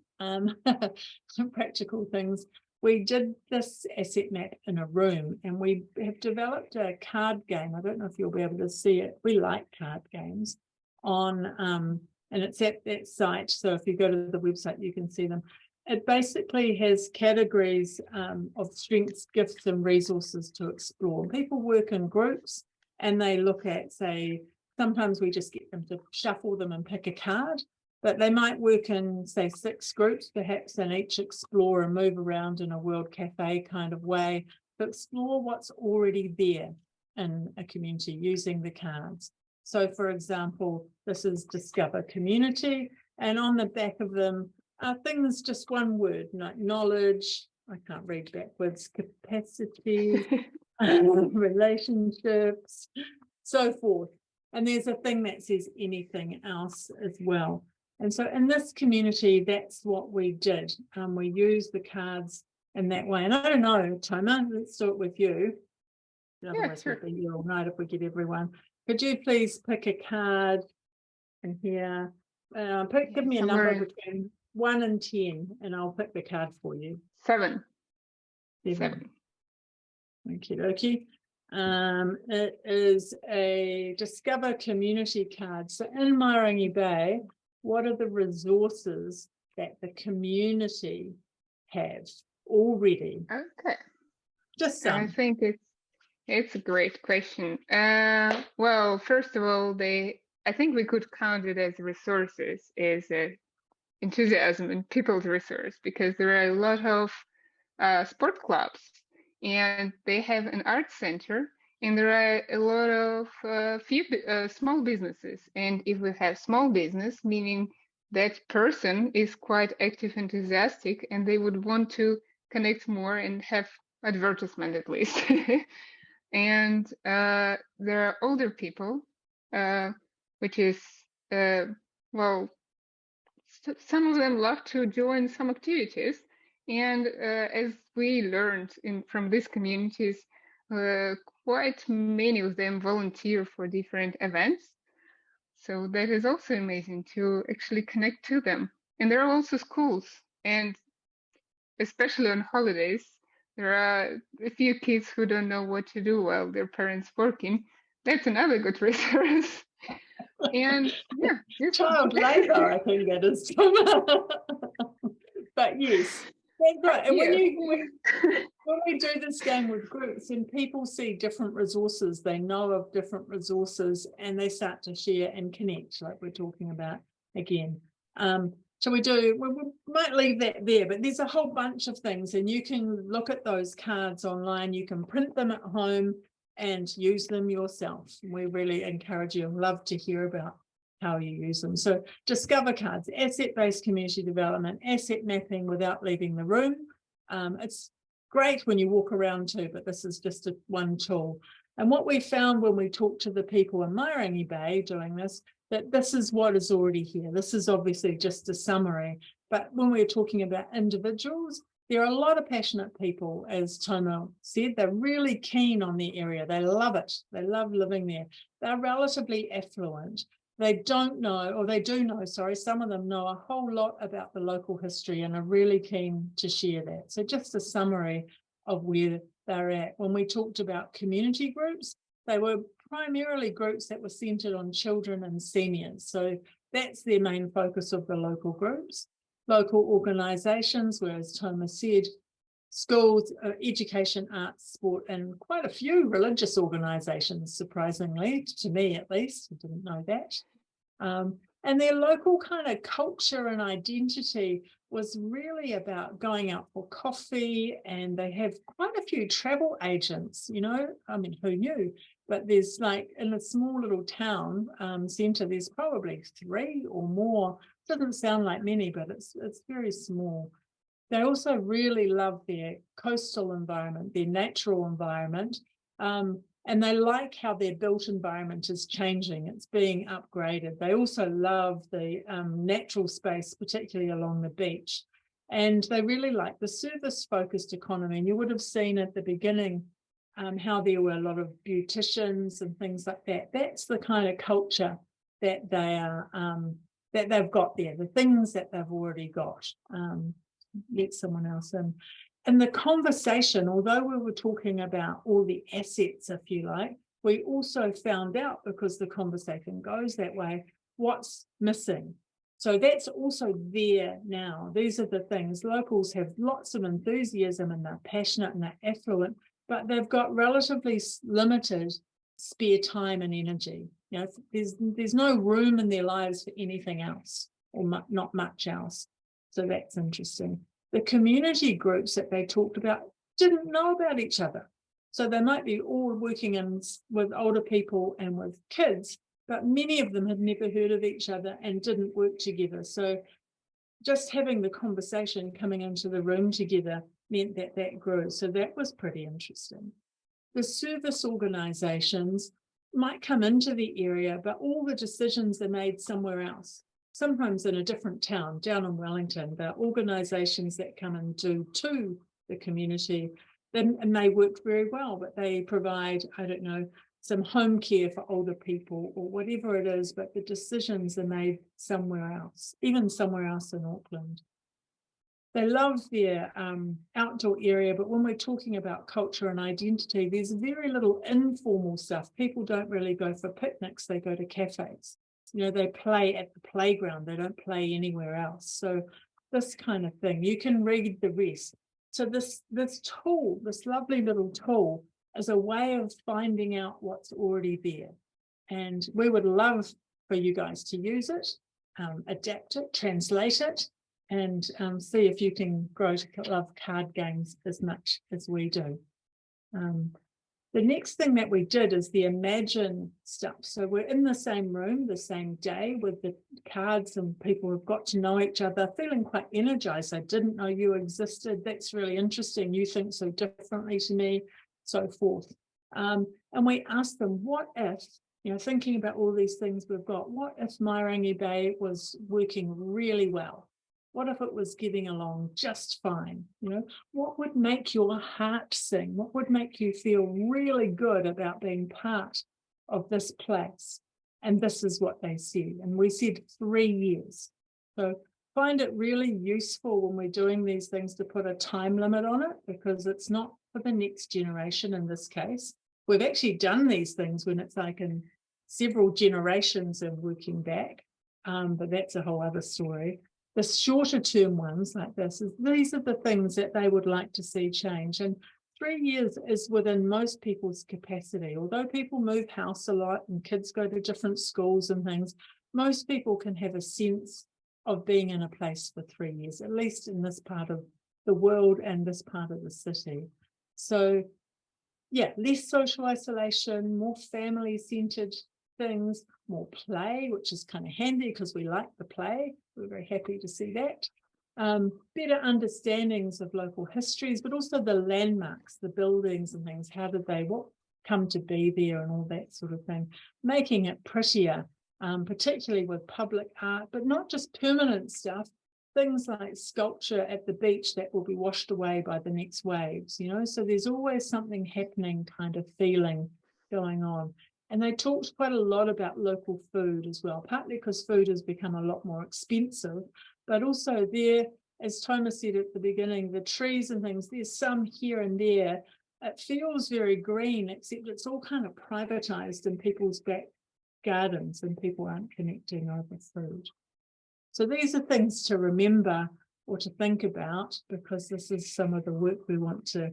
S1: practical things. We did this asset map in a room, and we have developed a card game. I don't know if you'll be able to see it. We like card games on, and it's at that site. So if you go to the website, you can see them. It basically has categories of strengths, gifts, and resources to explore. People work in groups and they look at, say, sometimes we just get them to shuffle them and pick a card, but they might work in, say, 6 groups, perhaps, and each explore and move around in a World Cafe kind of way to explore what's already there in a community using the cards. So, for example, this is Discover Community, and on the back of them, things, just one word, knowledge, I can't read backwards, capacity, relationships, so forth. And there's a thing that says anything else as well. And so in this community, that's what we did. We used the cards in that way. And I don't know, Toma, let's do it with you. Otherwise,
S2: sure.
S1: we'll be here all night if we get everyone. Could you please pick a card in here? Give me a number between 1 and 10, and I'll pick the card for you.
S2: 7.
S1: 7. Okie dokie. It is a Discover Community card. So in Meringue Bay, what are the resources that the community have already?
S2: Okay.
S1: Just some.
S2: I think it's a great question. Well, first of all, I think we could count it as resources, as enthusiasm and people's resource, because there are a lot of sport clubs, and they have an art center, and there are a lot of few small businesses. And if we have small business, meaning that person is quite active, enthusiastic, and they would want to connect more and have advertisement at least. And there are older people, which is, well, some of them love to join some activities. And as we learned from these communities, quite many of them volunteer for different events. So that is also amazing to actually connect to them. And there are also schools, and especially on holidays, there are a few kids who don't know what to do while their parents working. That's another good resource. And yeah,
S1: child labor, I think that is. But yes, that's right. And when we do this game with groups and people see different resources, they know of different resources, and they start to share and connect, like we're talking about again. So we might leave that there, but there's a whole bunch of things, and you can look at those cards online. You can print them at home and use them yourself. We really encourage you and love to hear about how you use them. So Discover cards, asset-based community development, asset mapping without leaving the room. It's great when you walk around too, but this is just one tool. And what we found when we talked to the people in Meringue Bay doing this, that this is what is already here. This is obviously just a summary, but when we're talking about individuals, there are a lot of passionate people, as Toma said. They're really keen on the area. They love it. They love living there. They're relatively affluent. They don't know, or they do know, sorry, some of them know a whole lot about the local history and are really keen to share that. So just a summary of where they're at. When we talked about community groups, they were primarily groups that were centred on children and seniors. So that's their main focus of the local groups. Local organisations, where, as Thomas said, schools, education, arts, sport, and quite a few religious organisations, surprisingly, to me at least. I didn't know that. And their local kind of culture and identity was really about going out for coffee, and they have quite a few travel agents, you know, I mean, who knew? But there's like in a small little town centre, there's probably 3 or more. Doesn't sound like many, but it's very small. They also really love their coastal environment, their natural environment, and they like how their built environment is changing. It's being upgraded. They also love the natural space, particularly along the beach. And they really like the service-focused economy. And you would have seen at the beginning how there were a lot of beauticians and things like that. That's the kind of culture that they are that they've got there, the things that they've already got. Let someone else in. And the conversation, although we were talking about all the assets, if you like, we also found out, because the conversation goes that way, what's missing. So that's also there now. These are the things. Locals have lots of enthusiasm and they're passionate and they're affluent, but they've got relatively limited spare time and energy. You know, there's no room in their lives for anything else, or not much else. So that's interesting. The community groups that they talked about didn't know about each other. So they might be all working with older people and with kids, but many of them had never heard of each other and didn't work together. So just having the conversation coming into the room together meant that that grew. So that was pretty interesting. The service organisations might come into the area, but all the decisions are made somewhere else. Sometimes in a different town, down in Wellington, there are organisations that come and do to the community. They may work very well, but they provide, I don't know, some home care for older people or whatever it is, but the decisions are made somewhere else, even somewhere else in Auckland. They love their outdoor area, but when we're talking about culture and identity, there's very little informal stuff. People don't really go for picnics, they go to cafes. You know, they play at the playground, they don't play anywhere else. So this kind of thing, you can read the rest. So this tool, this lovely little tool, is a way of finding out what's already there. And we would love for you guys to use it, adapt it, translate it, and see if you can grow to love card games as much as we do. The next thing that we did is the imagine stuff. So we're in the same room, the same day, with the cards, and people have got to know each other, feeling quite energized. I didn't know you existed. That's really interesting. You think so differently to me, so forth. And we asked them, what if, you know, thinking about all these things we've got, what if Meringue Bay was working really well? What if it was getting along just fine? You know, what would make your heart sing? What would make you feel really good about being part of this place? And this is what they said. And we said 3 years. So find it really useful when we're doing these things to put a time limit on it, because it's not for the next generation in this case. We've actually done these things when it's like in several generations of working back, but that's a whole other story. The shorter term ones like this, these are the things that they would like to see change. And 3 years is within most people's capacity. Although people move house a lot and kids go to different schools and things, most people can have a sense of being in a place for 3 years, at least in this part of the world and this part of the city. So yeah, less social isolation, more family-centered things, more play, which is kind of handy because we like the play. We're very happy to see that. Better understandings of local histories, but also the landmarks, the buildings and things. How did they, what come to be there and all that sort of thing. Making it prettier, particularly with public art, but not just permanent stuff. Things like sculpture at the beach that will be washed away by the next waves, you know, so there's always something happening kind of feeling going on. And they talked quite a lot about local food as well, partly because food has become a lot more expensive, but also there, as Thomas said at the beginning, the trees and things, there's some here and there. It feels very green, except it's all kind of privatized in people's back gardens and people aren't connecting over food. So these are things to remember or to think about, because this is some of the work we want to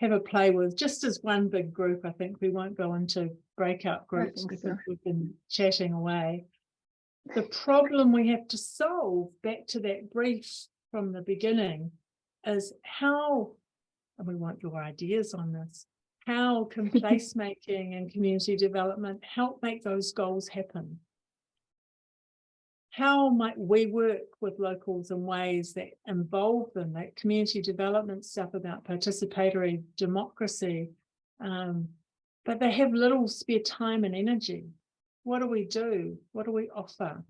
S1: have a play with, just as one big group. I think we won't go into breakout groups
S2: think
S1: because
S2: so.
S1: we've been chatting away. The problem we have to solve, back to that brief from the beginning, is how, and we want your ideas on this, how can placemaking and community development help make those goals happen? How might we work with locals in ways that involve them, that community development stuff about participatory democracy, but they have little spare time and energy? What do we do? What do we offer?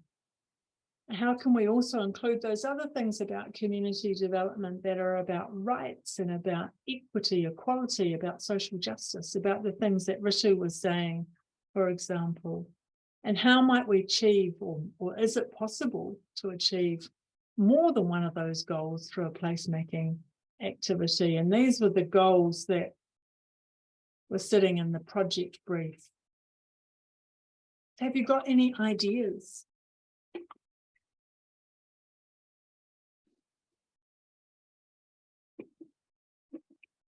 S1: How can we also include those other things about community development that are about rights and about equity, equality, about social justice, about the things that Ritu was saying, for example? And how might we achieve, or is it possible to achieve more than one of those goals through a placemaking activity? And these were the goals that were sitting in the project brief. Have you got any ideas?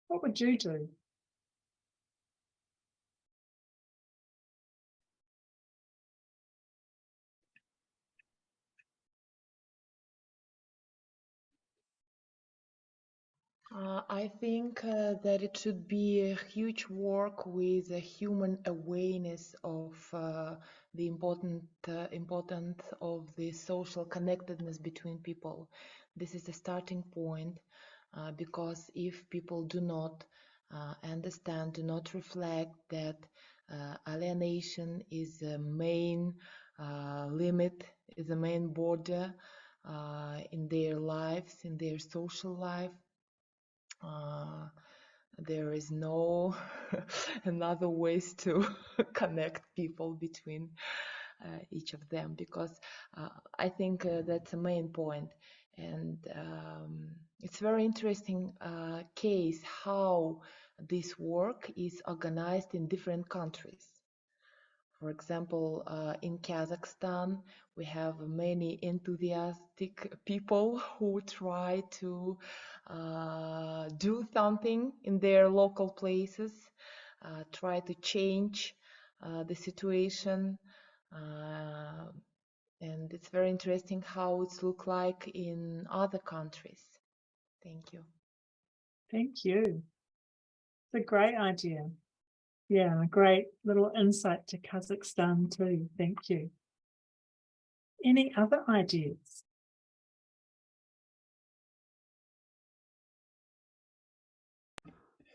S1: What would you do?
S5: I think that it should be a huge work with a human awareness of the importance of the social connectedness between people. This is the starting point, because if people do not understand, do not reflect that alienation is the main limit, is the main border in their lives, in their social life, there is no another ways to connect people between each of them, because I think that's the main point. And it's very interesting case how this work is organized in different countries. For example, in Kazakhstan, we have many enthusiastic people who try to do something in their local places, try to change the situation. And it's very interesting how it's look like in other countries. Thank you.
S1: Thank you. It's a great idea. Yeah, a great little insight to Kazakhstan too. Thank you. Any other ideas?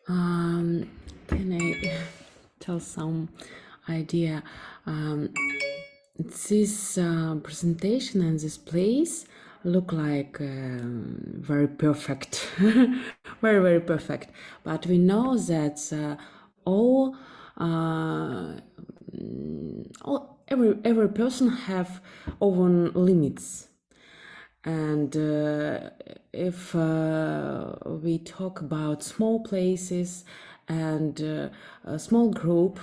S3: Can I tell some idea? This presentation and this place look like very perfect, very perfect. But we know that every person have own limits. And if we talk about small places and a small group,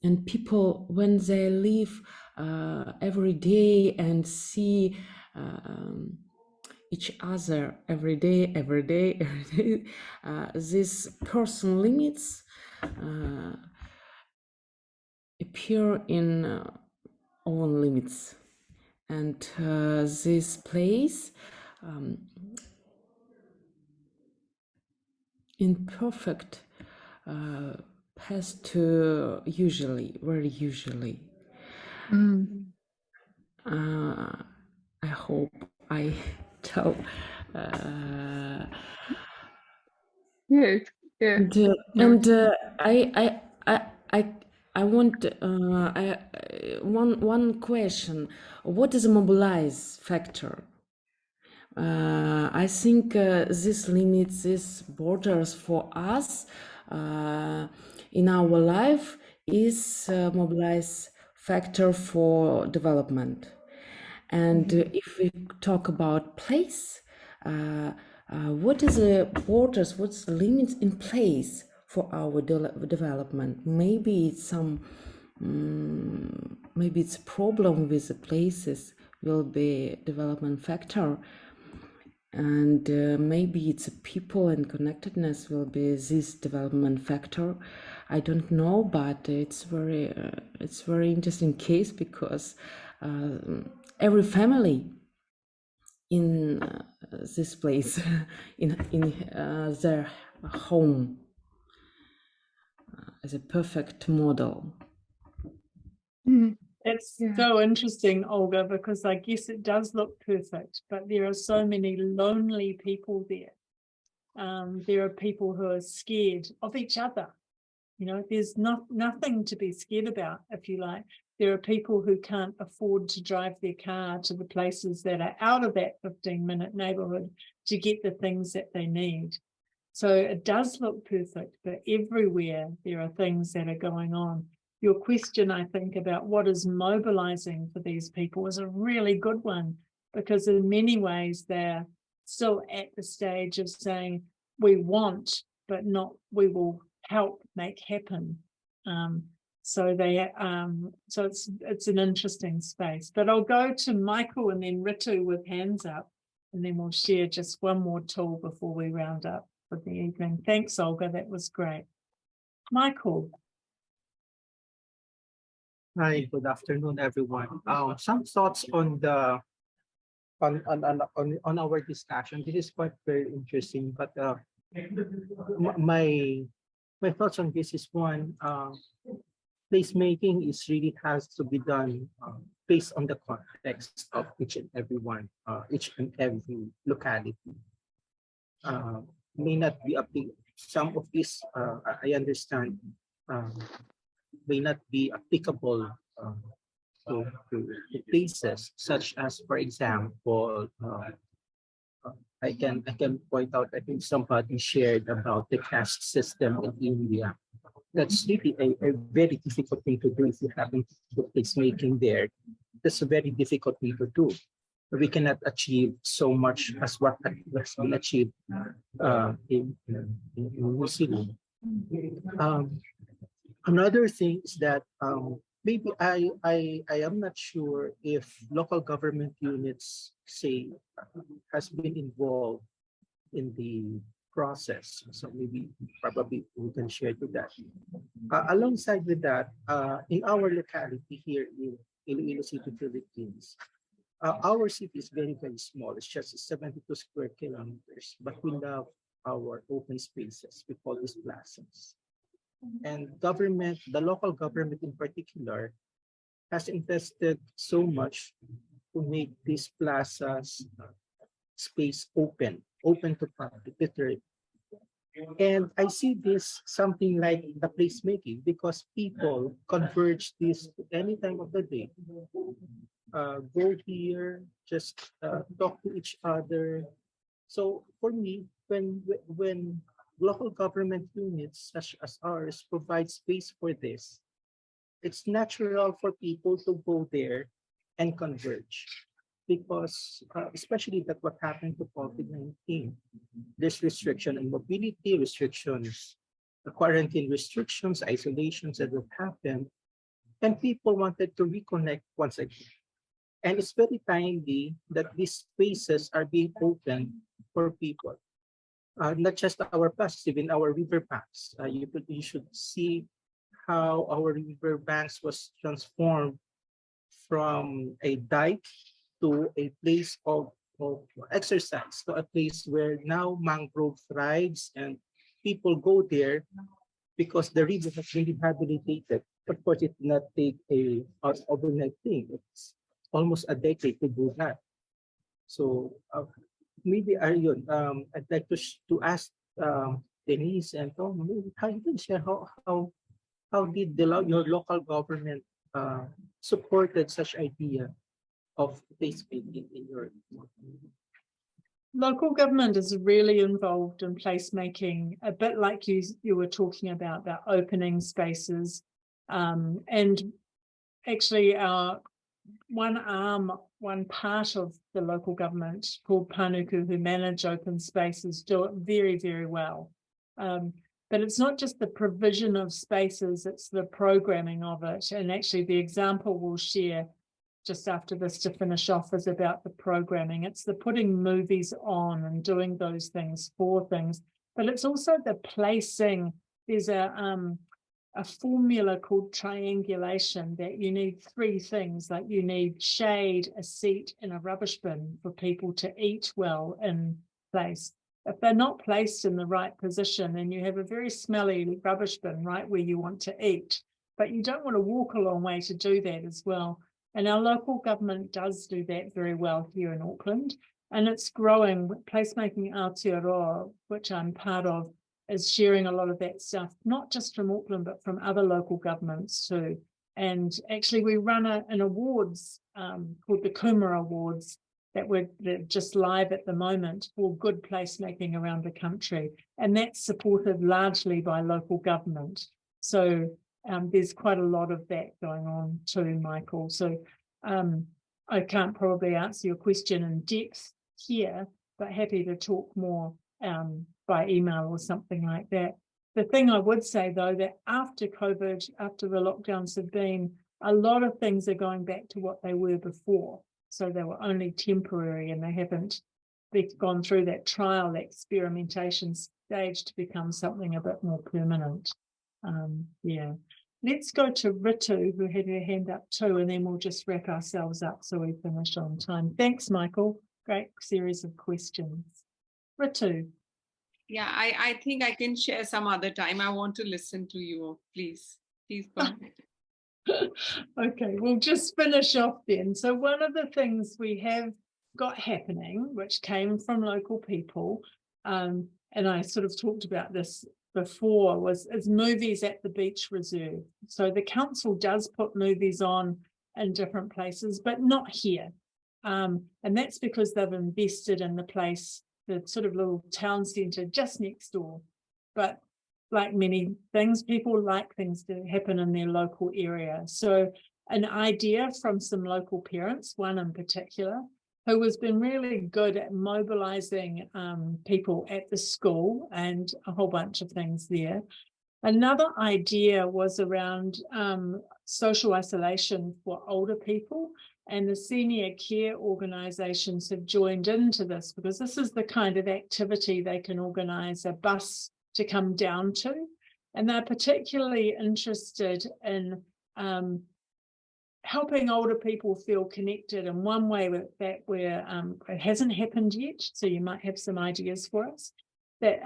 S3: and people, when they live every day and see each other every day, these person limits appear in own limits. And this place imperfect has to very usually. I hope I tell.
S2: Yes, yeah.
S3: And I want one question. What is a mobilize factor? I think this limits, these borders for us in our life is mobilize factor for development. And if we talk about place, what is the borders, what's the limits in place for our development? Maybe it's some, maybe it's a problem with the places will be development factor. And maybe it's a people and connectedness will be this development factor. I don't know, but it's very interesting case because every family in this place, in their home, as a perfect model.
S1: It's
S2: Yeah.
S1: so interesting, Olga, because I guess it does look perfect, but there are so many lonely people there. There are people who are scared of each other. You know, there's nothing to be scared about, if you like. There are people who can't afford to drive their car to the places that are out of that 15-minute neighborhood to get the things that they need. So it does look perfect, but everywhere there are things that are going on. Your question, I think, about what is mobilizing for these people is a really good one, because in many ways they're still at the stage of saying, we want, but not we will help make happen. So it's an interesting space. But I'll go to Michael and then Ritu with hands up, and then we'll share just one more tool before we round up for the evening. Thanks, Olga. That was great. Michael.
S10: Hi, good afternoon, everyone. Some thoughts on the on our discussion. This is quite very interesting, but my thoughts on this is one, placemaking is really has to be done based on the context of each and every locality. May not be some of this I understand may not be applicable to places such as, for example, I can point out, I think somebody shared about the caste system in India. That's really a very difficult thing to do if you happen to do placemaking there. That's a very difficult thing to do. We cannot achieve so much as what has been achieved in New Zealand. Another thing is that maybe I am not sure if local government units say has been involved in the process. So maybe probably we can share to that. Alongside with that, in our locality here in Iloilo City, Philippines, our city is very, very small. It's just 72 square kilometers, but we love our open spaces. We call these plazas. And government, the local government in particular, has invested so much to make these plazas space open to public, literally. And I see this something like the placemaking because people converge this any time of the day. Go here, just talk to each other. So for me, when local government units such as ours provide space for this, it's natural for people to go there and converge because especially that what happened to COVID-19, there's restriction in mobility, restrictions, the quarantine restrictions, isolations that will happen, and people wanted to reconnect once again. And it's very timely that these spaces are being opened for people. Not just our plazas, even our river banks. You should see how our river banks was transformed from a dike to a place of exercise, to a place where now mangrove thrives and people go there because the river has been rehabilitated. Of course, it did not take an overnight thing. It's almost a decade to do that. So maybe Arjun, I'd like to ask Denise and Tom, maybe how you can share how did your local government supported such idea of placemaking in your
S1: Local government is really involved in placemaking, a bit like you were talking about opening spaces. And actually our one part of the local government called Panuku, who manage open spaces, do it very, very well. But it's not just the provision of spaces, it's the programming of it. And actually the example we'll share just after this to finish off is about the programming. It's the putting movies on and doing those things for things, but it's also the placing. There's a formula called triangulation that you need 3 things, like you need shade, a seat, and a rubbish bin for people to eat well in place. If they're not placed in the right position, then you have a very smelly rubbish bin right where you want to eat, but you don't want to walk a long way to do that as well. And our local government does do that very well here in Auckland, and it's growing. Placemaking Aotearoa, which I'm part of, is sharing a lot of that stuff, not just from Auckland, but from other local governments too. And actually we run an awards called the Kumara Awards that we're just live at the moment for good placemaking around the country. And that's supported largely by local government. So there's quite a lot of that going on too, Michael. So I can't probably answer your question in depth here, but happy to talk more by email or something like that. The thing I would say, though, that after COVID, after the lockdowns have been, a lot of things are going back to what they were before. So they were only temporary and they haven't gone through that trial, experimentation stage to become something a bit more permanent. Yeah. Let's go to Ritu, who had her hand up too, and then we'll just wrap ourselves up so we finish on time. Thanks, Michael. Great series of questions. Ritu.
S9: Yeah, I think I can share some other time. I want to listen to you. Please go ahead.
S1: Okay, we'll just finish off then. So one of the things we have got happening, which came from local people, and I sort of talked about this before, is movies at the beach reserve. So the council does put movies on in different places, but not here. And that's because they've invested in the place, the sort of little town centre just next door. But like many things, people like things to happen in their local area. So an idea from some local parents, one in particular, who has been really good at mobilising people at the school and a whole bunch of things there. Another idea was around social isolation for older people, and the senior care organisations have joined into this because this is the kind of activity they can organise a bus to come down to, and they're particularly interested in helping older people feel connected in one way that where it hasn't happened yet. So you might have some ideas for us that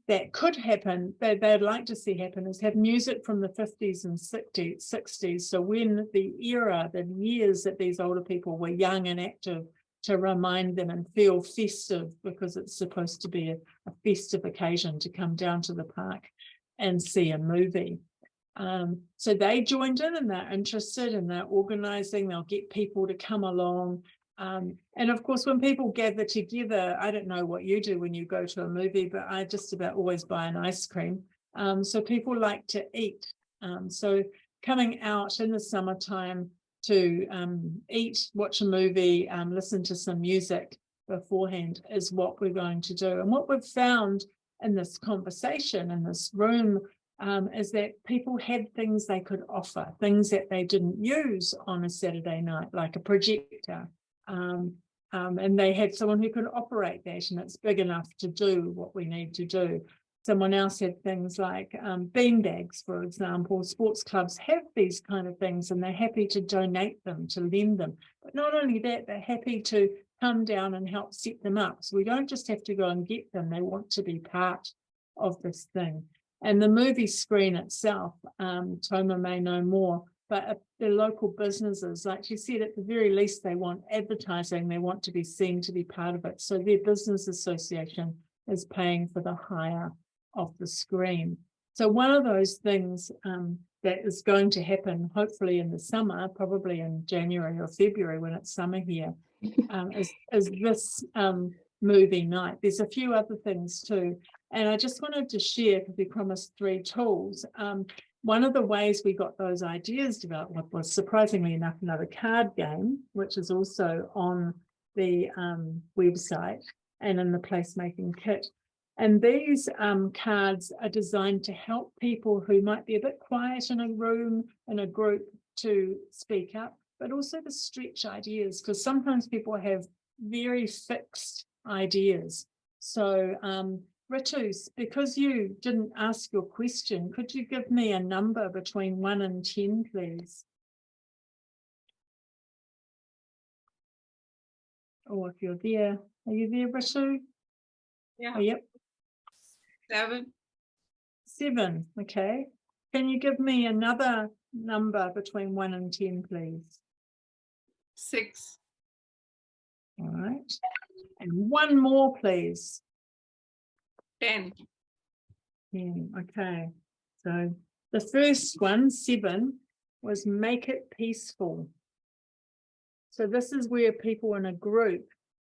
S1: that could happen, that they'd like to see happen, is have music from the 50s and 60s. So when the years that these older people were young and active, to remind them and feel festive, because it's supposed to be a festive occasion to come down to the park and see a movie. So they joined in and they're interested and they're organising, they'll get people to come along. And of course, when people gather together, I don't know what you do when you go to a movie, but I just about always buy an ice cream. So people like to eat. So coming out in the summertime to eat, watch a movie, listen to some music beforehand is what we're going to do. And what we've found in this conversation in this room is that people had things they could offer, things that they didn't use on a Saturday night, like a projector. And they had someone who could operate that, and it's big enough to do what we need to do. Someone else had things like bean bags, for example. Sports clubs have these kind of things and they're happy to donate them, to lend them. But not only that, they're happy to come down and help set them up. So we don't just have to go and get them. They want to be part of this thing. And the movie screen itself, Toma may know more, but the local businesses, like you said, at the very least, they want advertising. They want to be seen to be part of it. So their business association is paying for the hire of the screen. So one of those things that is going to happen, hopefully in the summer, probably in January or February when it's summer here, is this movie night. There's a few other things too. And I just wanted to share, because we promised 3 tools. One of the ways we got those ideas developed was, surprisingly enough, another card game, which is also on the website and in the placemaking kit. And these cards are designed to help people who might be a bit quiet in a room, in a group, to speak up. but also to stretch ideas, because sometimes people have very fixed ideas. So Ritus, because you didn't ask your question, could you give me a number between 1 and 10, please? Or if you're there, are you there, Ritu?
S9: Yeah.
S1: Oh, yep.
S9: 7.
S1: 7, okay. Can you give me another number between 1 and 10, please?
S9: 6.
S1: All right. And one more, please.
S9: 10.
S1: 10, okay. So the first one, 7, was make it peaceful. So this is where people in a group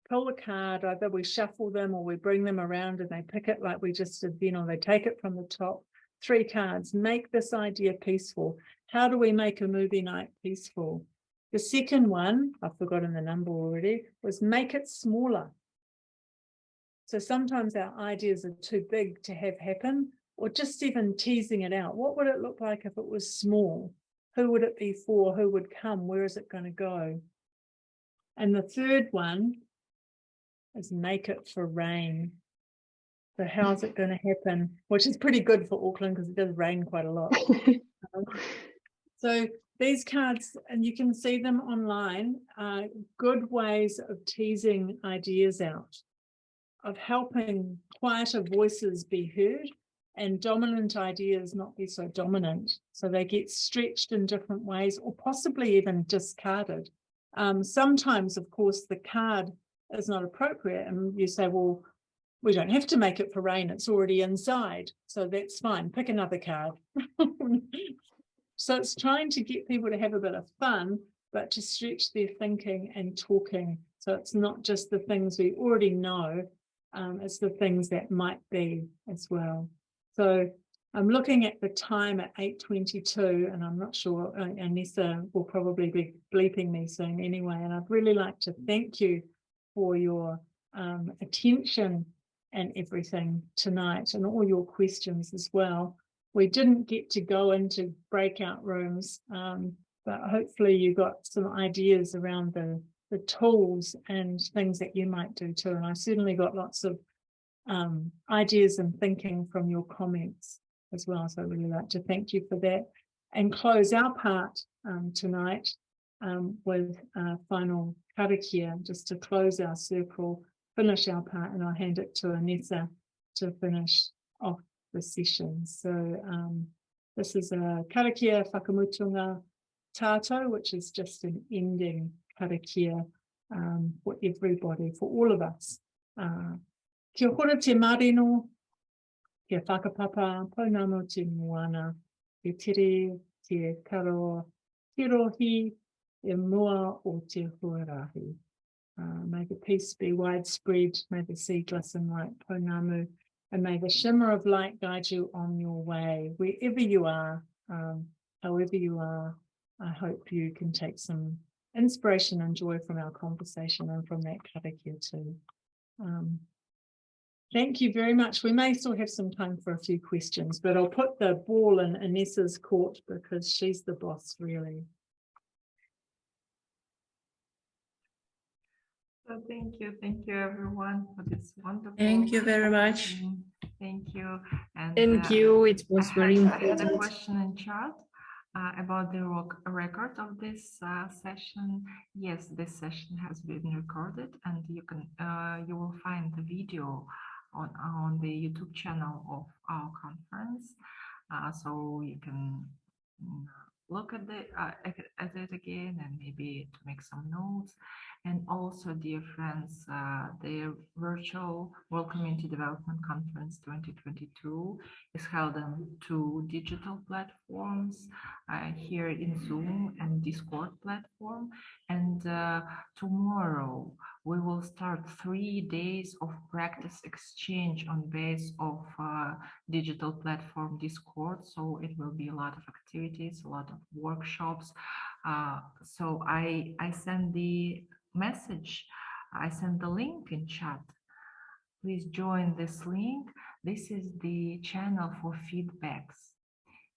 S1: pull a card, either we shuffle them or we bring them around and they pick it like we just did then, or they take it from the top. 3 cards, make this idea peaceful. How do we make a movie night peaceful? The second one, I've forgotten the number already, was make it smaller. So sometimes our ideas are too big to have happen, or just even teasing it out. What would it look like if it was small? Who would it be for? Who would come? Where is it going to go? And the third one is make it for rain. So how's it going to happen? Which is pretty good for Auckland because it does rain quite a lot. So these cards, and you can see them online, are good ways of teasing ideas out, of helping quieter voices be heard and dominant ideas not be so dominant. So they get stretched in different ways or possibly even discarded. Sometimes, of course, the card is not appropriate and you say, well, we don't have to make it for rain. It's already inside. So that's fine. Pick another card. So it's trying to get people to have a bit of fun, but to stretch their thinking and talking. So it's not just the things we already know, it's the things that might be as well. So I'm looking at the time at 8:22, and I'm not sure, Anissa will probably be bleeping me soon anyway, and I'd really like to thank you for your attention and everything tonight and all your questions as well. We didn't get to go into breakout rooms, but hopefully you got some ideas around the tools and things that you might do too. And I certainly got lots of ideas and thinking from your comments as well. So I'd really like to thank you for that and close our part tonight with a final karakia, just to close our circle, finish our part, and I'll hand it to Anissa to finish off the session. So this is a karakia whakamutunga tato, which is just an ending karakia for everybody, for all of us. Kia hora te marino, kia whakapapa, paunamo te moana, te tere, te karo, te rohi, e mua o te huarahi. May the peace be widespread, may the sea glisten like pounamu, and may the shimmer of light guide you on your way, wherever you are, however you are. I hope you can take some inspiration and joy from our conversation and from that karakia too. Thank you very much. We may still have some time for a few questions, but I'll put the ball in Anessa's court because she's the boss, really.
S11: So thank you everyone for this wonderful.
S4: Thank you very much.
S11: Thank you. And
S6: Thank you. It was very
S11: I had a
S6: important.
S11: question in chat about the record of this session. Yes, this session has been recorded, and you will find the video on the YouTube channel of our conference. So you can look at it again and maybe to make some notes. And also, dear friends, the virtual World Community Development Conference 2022 is held on 2 digital platforms, here in Zoom and Discord platform. And tomorrow we will start 3 days of practice exchange on base of digital platform Discord. So it will be a lot of activities, a lot of workshops. So I send the message, I send the link in chat. Please join this link. This is the channel for feedbacks.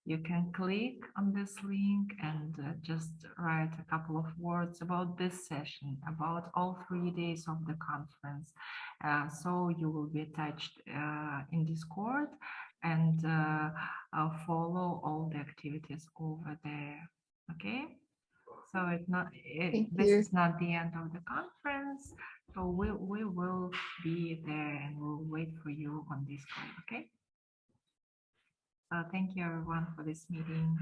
S11: You can click on this link and just write a couple of words about this session, about all 3 days of the conference. So you will be attached in Discord and follow all the activities over there. Okay, so this is not the end of the conference. So we will be there and we'll wait for you on Discord. Okay. Thank you everyone for this meeting.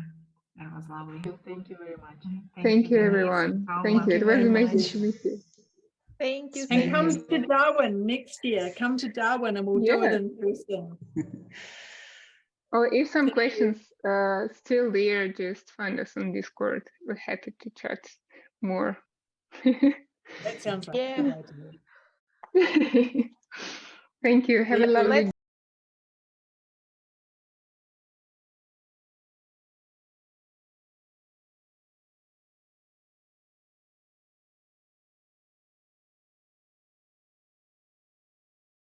S11: That was lovely.
S2: Thank you very much.
S11: Thank you, Denise,
S2: everyone.
S11: Paula.
S2: Thank you. It was
S1: very
S2: amazing
S1: much.
S2: to meet you.
S5: Thank you.
S1: And
S5: Thank
S1: come
S5: you.
S1: to Darwin next year. Come to Darwin and we'll do it in person.
S2: Or if some questions still there, just find us on Discord. We're happy to chat more.
S1: That sounds like
S5: Yeah.
S1: a good idea.
S2: Thank you. Have a lovely
S5: Let's